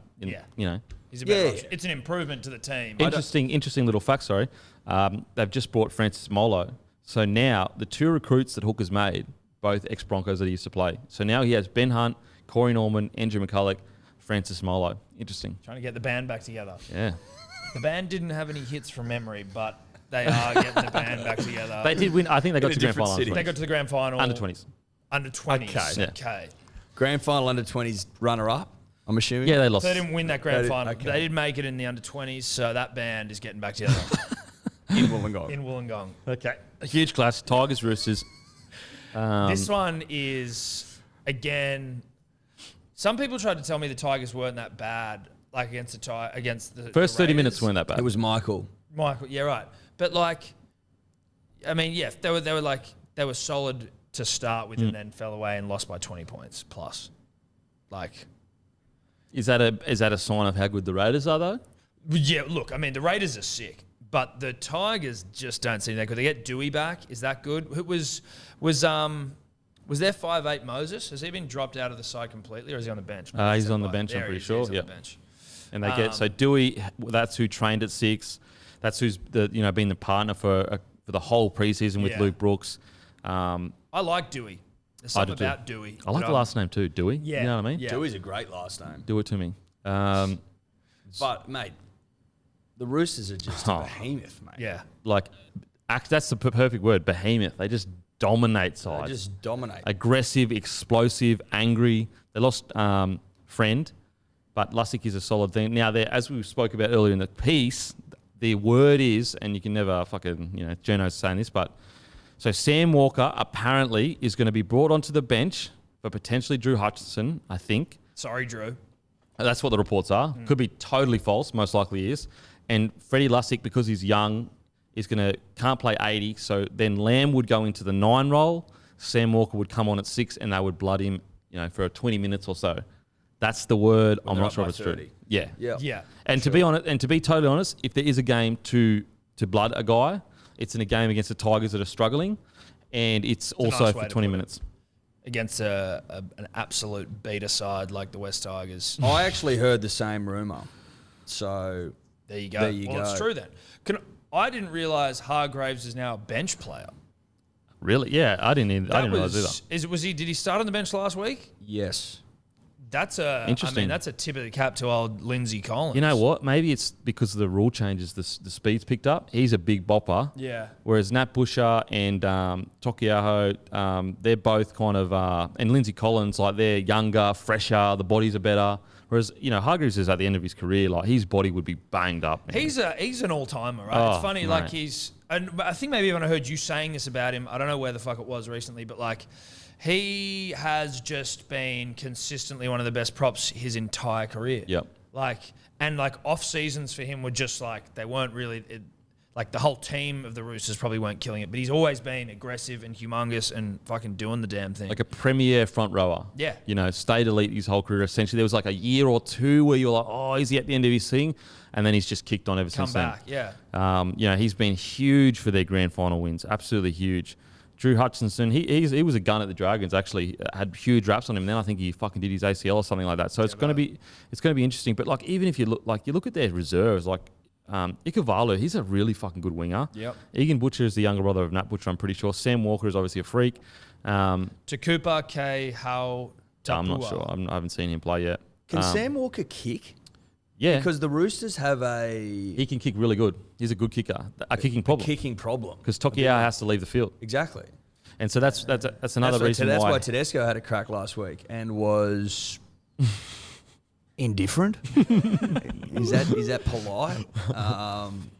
He's a better option. It's an improvement to the team. Interesting little fact. Sorry, they've just brought Francis Molo. So now the 2 recruits that Hooker's made, both ex-Broncos that he used to play. So now he has Ben Hunt, Corey Norman, Andrew McCulloch, Francis Molo. Interesting. Trying to get the band back together. Yeah. The band didn't have any hits from memory, but they are getting the band back together. They did win. I think they got to the grand final. They got to the grand final. Under 20s. Under 20s. Okay. Grand final under 20s runner-up, I'm assuming? Yeah, they lost. So they didn't win that grand final. Okay. They did make it in the under 20s, so that band is getting back together. In Wollongong. In Wollongong. Okay. A huge clash. Tigers, Roosters. This one is, again, some people tried to tell me the Tigers weren't that bad, like against the First 30 minutes weren't that bad. It was Michael. Yeah, right. But they were solid to start with and then fell away and lost by 20 points plus. Is that a sign of how good the Raiders are though? Yeah, look, the Raiders are sick. But the Tigers just don't seem that good. They get Dewey back. Is that good? Was there 5'8" Moses? Has he been dropped out of the side completely, or is he on the bench? He's on the bench. I'm pretty sure. Yeah. And they get Dewey. That's who trained at 6. That's who's been the partner for the whole preseason with Luke Brooks. I like Dewey. There's something about Dewey. I like the last name too, Dewey. Yeah. You know what I mean? Yeah. Dewey's a great last name. Do it to me. But mate, the Roosters are just a behemoth, mate. Yeah. That's the perfect word, behemoth. They just dominate sides. They just dominate. Aggressive, explosive, angry. They lost Friend, but Lussick is a solid thing. Now, as we spoke about earlier in the piece, the word is, and you can never fucking, Geno's saying this, but so Sam Walker apparently is going to be brought onto the bench for potentially Drew Hutchinson, I think. Sorry, Drew. That's what the reports are. Could be totally false, most likely is. And Freddie Lussick, because he's young, can't play 80. So then Lamb would go into the 9 role. Sam Walker would come on at 6, and they would blood him, for 20 minutes or so. That's the word. I'm not sure if it's 30. True. Yeah. Yeah. And to be honest, and to be totally honest, if there is a game to blood a guy, it's in a game against the Tigers that are struggling, and it's also nice for 20 minutes. Against an absolute beta side like the West Tigers. I actually heard the same rumour. So there you go. It's true then. I didn't realise Hargraves is now a bench player. Really? Yeah, I didn't realise either. Did he start on the bench last week? Yes. That's interesting. That's a tip of the cap to old Lindsay Collins. You know what? Maybe it's because of the rule changes. The speed's picked up. He's a big bopper. Yeah. Whereas Nat Busher and Tokiaho, they're both kind of, and Lindsay Collins, they're younger, fresher. The bodies are better. Whereas Hargreaves is at the end of his career. His body would be banged up. Man. He's an all timer, right? It's funny, mate. and I think maybe when I heard you saying this about him, I don't know where the fuck it was recently, but he has just been consistently one of the best props his entire career. Yep. Off seasons for him were just they weren't really the whole team of the Roosters probably weren't killing it, but he's always been aggressive and humongous and fucking doing the damn thing. Like a premier front rower. Yeah. Stayed elite his whole career. Essentially, there was a year or two where you were is he at the end of his thing? And then he's just kicked on ever since then. Come back, yeah. He's been huge for their grand final wins. Absolutely huge. Drew Hutchinson, he was a gun at the Dragons. Actually, had huge raps on him. Then I think he fucking did his ACL or something like that. So it's going to be interesting. But even if you look at their reserves, Ikavalu, he's a really fucking good winger. Yep. Egan Butcher is the younger brother of Nat Butcher, I'm pretty sure. Sam Walker is obviously a freak. Takupa K. How? I'm not sure. I haven't seen him play yet. Can Sam Walker kick? Yeah. Because the Roosters have he can kick really good. He's a good kicker. A kicking problem. Because Tokiao has to leave the field. Exactly. And so that's another reason why. That's why Tedesco had a crack last week and was indifferent. Is that polite?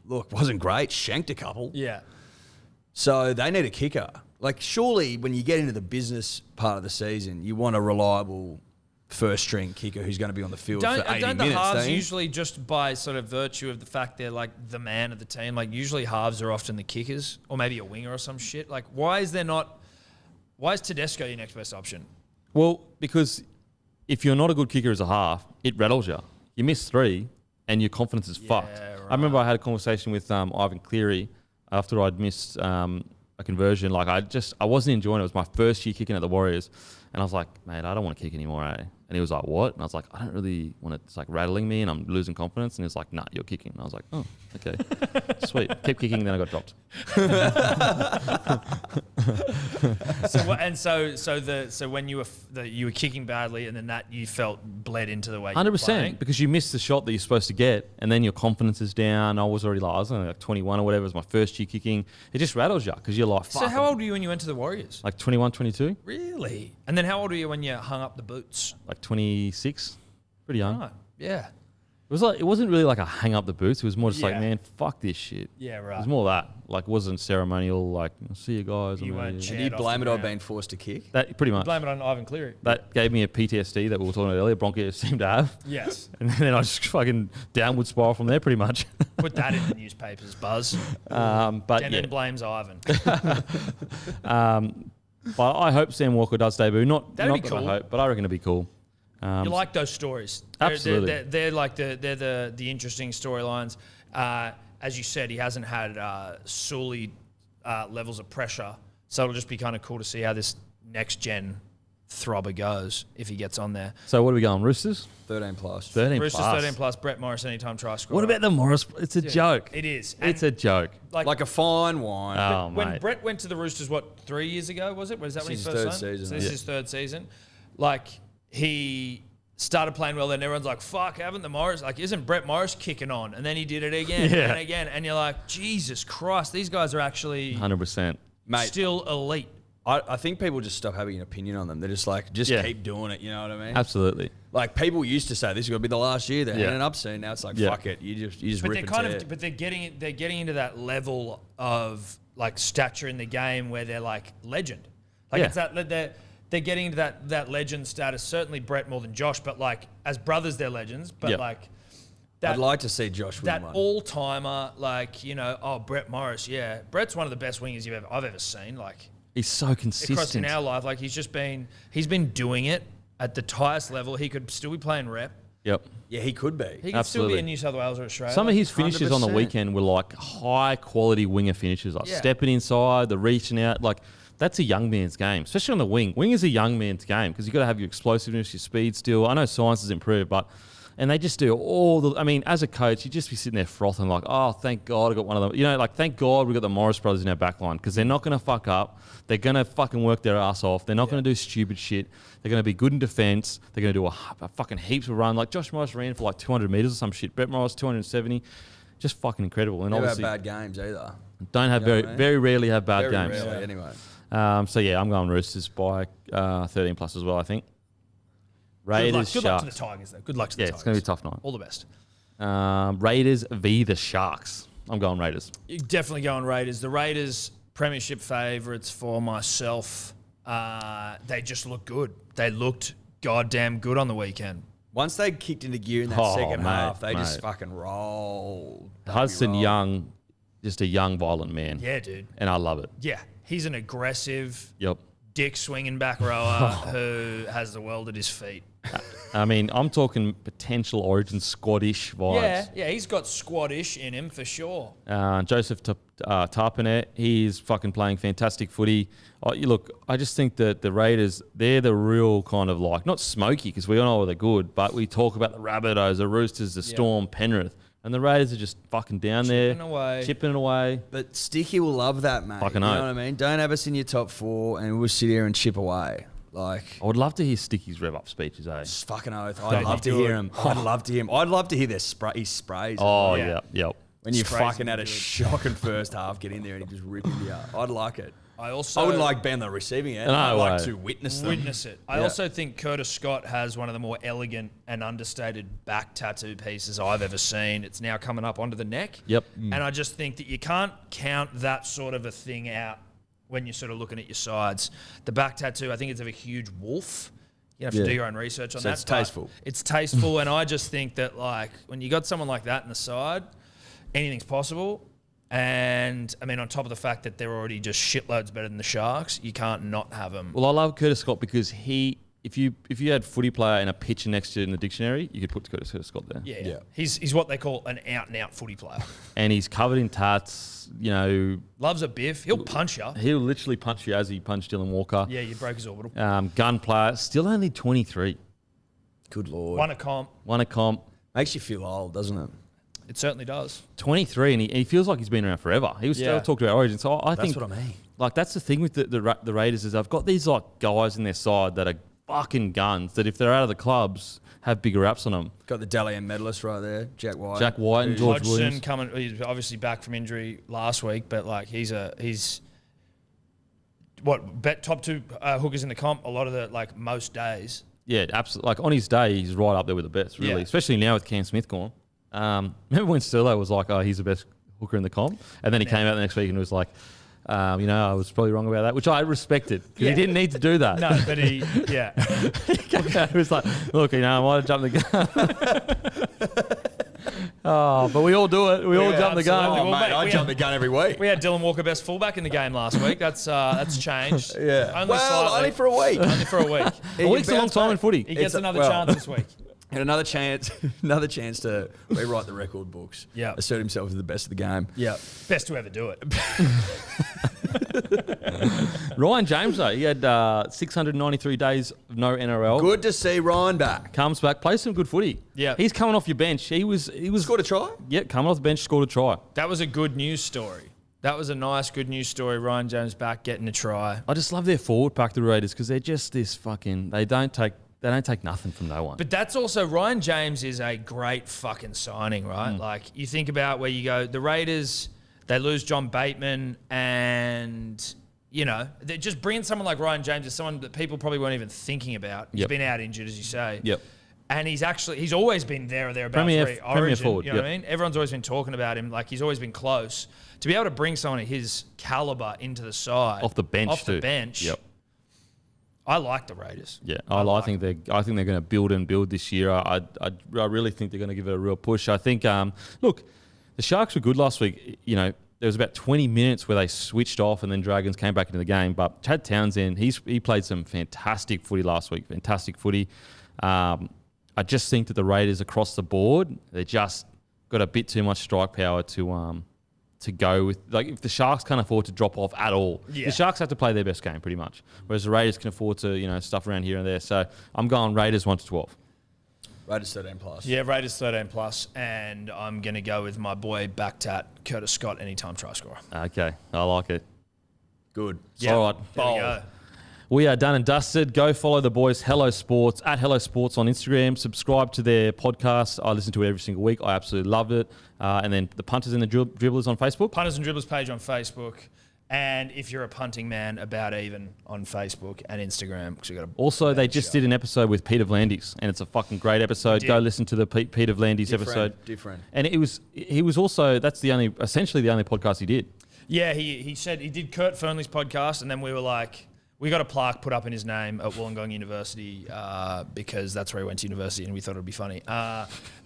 Look, wasn't great. Shanked a couple. Yeah. So they need a kicker. Surely when you get into the business part of the season, you want a reliable first string kicker who's going to be on the field for 80 minutes. Don't the halves usually, just by sort of virtue of the fact they're the man of the team, usually halves are often the kickers or maybe a winger or some shit? Why is Tedesco your next best option? Well, because if you're not a good kicker as a half, it rattles you. You miss 3 and your confidence is fucked. Right. I remember I had a conversation with Ivan Cleary after I'd missed a conversion. I wasn't enjoying it. It was my first year kicking at the Warriors. And I was like, mate, I don't want to kick anymore, eh? And he was like, what? And I was like, I don't really want it. It's like rattling me and I'm losing confidence. And he was like, nah, you're kicking. And I was like, oh, okay. Sweet. Kept kicking, then I got dropped. So when you were kicking badly and then that you felt bled into the way you were 100%, because you missed the shot that you're supposed to get and then your confidence is down. I was only like 21 or whatever. It was my first year kicking. It just rattles you because you're like, fuck. So how old were you when you went to the Warriors? Like 21, 22. Really? And then how old were you when you hung up the boots? Like 26. Pretty young. Right. Yeah. It wasn't really like a hang up the boots. It was more just like, man, fuck this shit. Yeah, right. It was more that. Like, it wasn't ceremonial, like, I'll see you guys. You weren't And you blame it on being forced to kick? That, pretty much. Blame it on Ivan Cleary. That gave me a PTSD that we were talking about earlier, Broncos seemed to have. Yes. And then I just fucking downward spiral from there, pretty much. Put that in the newspapers, Buzz. But Denon blames Ivan. But I hope Sam Walker does debut. That'd be that cool. I hope, but I reckon it'd be cool. You like those stories? Absolutely. They're like the interesting storylines. As you said, he hasn't had Sully levels of pressure, so it'll just be kind of cool to see how this next gen throbber goes if he gets on there. So what are we going? Roosters? 13 plus. 13 Roosters plus. 13 plus. Brett Morris anytime try scorer. What about the Morris? It's a joke. It is. It's a joke. Like a fine wine. Oh, when mate. Brett went to the Roosters, 3 years ago, was it? Was that when he This first is his signed? third season, So this yeah. is his third season. Like, he started playing well, then everyone's like, fuck, haven't the Morris, like, isn't Brett Morris kicking on? And then he did it again Yeah. and again. And you're like, Jesus Christ, these guys are actually 100%. Mate, still elite. I think people just stop having an opinion on them. They're just like, keep doing it, you know what I mean? Absolutely. Like, people used to say, this is going to be the last year. They're Yeah. ending up soon. Now it's like, Yeah. fuck it. You just But rip they're and tear. but they're getting into that level of like stature in the game where they're like legend. Like Yeah. it's that they're getting into that legend status. Certainly Brett more than Josh, but like as brothers they're legends. But Yeah. like that, I'd like to see Josh win that one. all timer, like, Brett Morris, yeah. Brett's one of the best wingers I've ever seen. Like He's so across consistent. in our life, like he's been doing it at the highest level. He could still be playing rep. Yep. Yeah, he could be. He could still Absolutely. be in New South Wales or Australia. Some of Like, his finishes on the 100%. weekend were like high quality winger finishes, like Yeah. stepping inside, the reaching out. Like that's a young man's game, especially on the wing. Wing is a young man's game because you've got to have your explosiveness, your speed still. I know science has improved, and they just do all the. I mean, as a coach, you just be sitting there frothing like, oh, thank God I got one of them. Like thank God we got the Morris brothers in our back line because they're not going to fuck up. They're going to fucking work their ass off. They're not going to do stupid shit. They're going to be good in defence. They're going to do a fucking heaps of run. Like Josh Morris ran for like 200 metres or some shit. Brett Morris 270. Just fucking incredible. And Never have obviously bad games either. don't have You know what I mean? very rarely have bad Very games. rarely, anyway. So yeah, I'm going Roosters by 13 plus as well. I think. Raiders, Good luck to the Sharks. Tigers, though. Good luck to the Yeah, Tigers. it's going to be a tough night. All the best. Raiders v the Sharks. I'm going Raiders. You're definitely going Raiders. The Raiders, premiership favourites for myself. They just look good. They looked goddamn good on the weekend. Once they kicked into gear in that Oh, second mate, half, they just mate. fucking rolled. Hudson Young, just a young, violent man. Yeah, dude. And I love it. Yeah. He's an aggressive, Yep. dick swinging back rower who has the world at his feet. I mean, I'm talking potential Origin squadish vibes. Yeah, he's got squadish in him for sure. Joseph Tarpanet, he's fucking playing fantastic footy. Look, I just think that the Raiders, they're the real kind of like, not smoky because we all know they're good, but we talk about the Rabbitohs, the Roosters, the Storm, Penrith, and the Raiders are just fucking down Chipping there. away. Chipping it away. But Sticky will love that, mate. Fucking you know oath. what I mean? Don't have us in your top four and we'll sit here and chip away. Like, I would love to hear Sticky's rev up speeches, eh? just fucking oath. Don't I'd love to do hear it. him. I'd love to hear him. I'd love to hear his sprays. Oh, Yeah. yep. When you Sprays fucking would had be a good. shocking first half, get in there and he just ripping you out. I'd like it. I also I wouldn't like being the receiving end. No I'd like way. to witness them. witness it. I Yeah. also think Curtis Scott has one of the more elegant and understated back tattoo pieces I've ever seen. It's now coming up onto the neck. Yep. And I just think that you can't count that sort of a thing out when you're sort of looking at your sides. The back tattoo, I think it's of a huge wolf. You have to do your own research on So that. it's but tasteful. It's tasteful, and I just think that, like, when you got someone like that in the side, anything's possible. And, I mean, on top of the fact that they're already just shitloads better than the Sharks, you can't not have them. Well, I love Curtis Scott because if you had footy player and a pitcher next to it in the dictionary, you could put Curtis Scott there. Yeah. He's what they call an out-and-out footy player. And he's covered in tats, Loves a biff. He'll punch you. he'll literally punch you as he punched Dylan Walker. Yeah, you broke his orbital. Gun player, still only 23. Good Lord. Won a comp. Won a comp. Makes you feel old, doesn't it? It certainly does. 23, and he feels like he's been around forever. He was still talking about Origin. So I think that's what I mean. Like, that's the thing with the Raiders is they've got these like guys in their side that are fucking guns that if they're out of the clubs have bigger raps on them. Got the Dally M medalist right there, Jack White. Jack White and George Williams. He's obviously back from injury last week, but like he's top 2 hookers in the comp a lot of the like most days. Yeah, absolutely. Like on his day, he's right up there with the best, really. Yeah. Especially now with Cam Smith gone. Remember when Sterlo was like, "Oh, he's the best hooker in the comp," and then he came out the next week and was like, I was probably wrong about that, which I respected because he didn't need to do that. No, but he was like, look, I might have jumped the gun. But we all do it. We all jump the gun. Well, mate, I jump the gun every week. We had Dylan Walker best fullback in the game last week. That's changed. Yeah. Only only for a week. Only for a week. A week's a long time in footy. He gets another chance this week. And another chance to rewrite the record books. Yeah. Assert himself as the best of the game. Yeah. Best to ever do it. Ryan James, though, he had 693 days of no NRL. Good to see Ryan back. Comes back, plays some good footy. Yeah. He's coming off your bench. He was Scored a try? Yeah, coming off the bench, scored a try. That was a good news story. That was a nice, good news story. Ryan James back getting a try. I just love their forward pack, the Raiders, because they're just this fucking... They don't take nothing from no one. But that's also, Ryan James is a great fucking signing, right? Like, you think about where you go, the Raiders, they lose John Bateman, and, they just bringing someone like Ryan James is someone that people probably weren't even thinking about. He's been out injured, as you say. Yep. And he's always been there or thereabouts. Premier forward. You know what I mean? Everyone's always been talking about him. Like, he's always been close. To be able to bring someone of his caliber into the side. Off the bench. Yep. I like the Raiders. Yeah, I think they're going to build this year. I really think they're going to give it a real push. I think, look, the Sharks were good last week. There was about 20 minutes where they switched off and then Dragons came back into the game. But Chad Townsend, he played some fantastic footy last week. Fantastic footy. I just think that the Raiders across the board, they just got a bit too much strike power to go with. Like, if the Sharks can't afford to drop off at all, the Sharks have to play their best game pretty much, whereas the Raiders can afford to, stuff around here and there. So I'm going Raiders 1-12. Raiders 13+. Yeah, Raiders 13+, and I'm going to go with my boy Backtat, Curtis Scott, anytime try scorer. Okay, I like it. Good. Yeah, all right. There we go. We are done and dusted. Go follow the boys, Hello Sports, at Hello Sports on Instagram. Subscribe to their podcast. I listen to it every single week. I absolutely loved it. And then the Punters and the Dribblers on Facebook. Punters and Dribblers page on Facebook. And if you're a punting man, About Even on Facebook and Instagram. Also, they just did an episode with Peter Vlandis, and it's a fucking great episode. Go listen to the Peter Vlandis episode. Different. And he was also, that's essentially the only podcast he did. Yeah, he said he did Kurt Fernley's podcast, and then we were like, we got a plaque put up in his name at Wollongong University because that's where he went to university, and we thought it would be funny.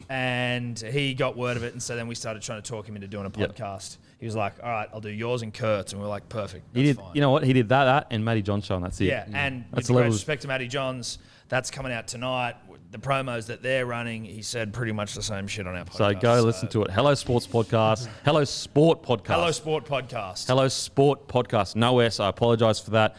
And he got word of it, and so then we started trying to talk him into doing a podcast. He was like, all right, I'll do yours and Kurt's, and we were like, perfect. That's fine. You know what? He did that and Matty John's show, and that's it. Yeah, and that's with great respect to Matty Johns, that's coming out tonight. The promos that they're running, he said pretty much the same shit on our podcast. So go listen to it. Hello Sports Podcast. Hello Sport Podcast. Hello Sport Podcast. Hello Sport Podcast. No S. I apologise for that.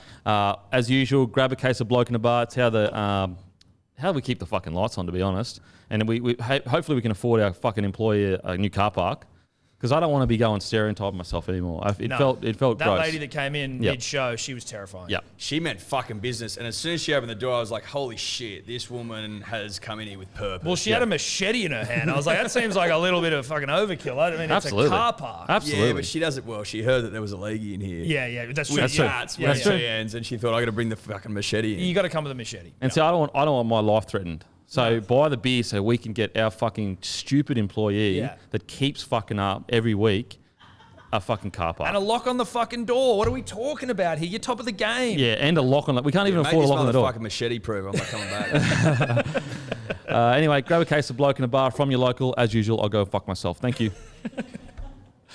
As usual, grab a case of Bloke in a Bar. It's how we keep the fucking lights on, to be honest. And we hopefully we can afford our fucking employee a new car park. Because I don't want to be going stereotyping myself anymore. It felt that gross. That lady that came in mid-show, she was terrifying. Yeah, she meant fucking business. And as soon as she opened the door, I was like, holy shit, this woman has come in here with purpose. Well, she had a machete in her hand. I was like, that seems like a little bit of fucking overkill. I mean, it's a car park. Absolutely. Yeah, but she does it well. She heard that there was a leaguey in here. Yeah, that's true. With cats, that's true. Hands, and she thought, I got to bring the fucking machete in. You got to come with a machete. And see, I don't want my life threatened. So buy the beer so we can get our fucking stupid employee that keeps fucking up every week a fucking car park. And a lock on the fucking door. What are we talking about here? You're top of the game. Yeah, and a lock on that. We can't even afford a lock on the door. Fucking machete proof. I'm not coming back. Anyway, grab a case of Bloke in a Bar from your local. As usual, I'll go fuck myself. Thank you.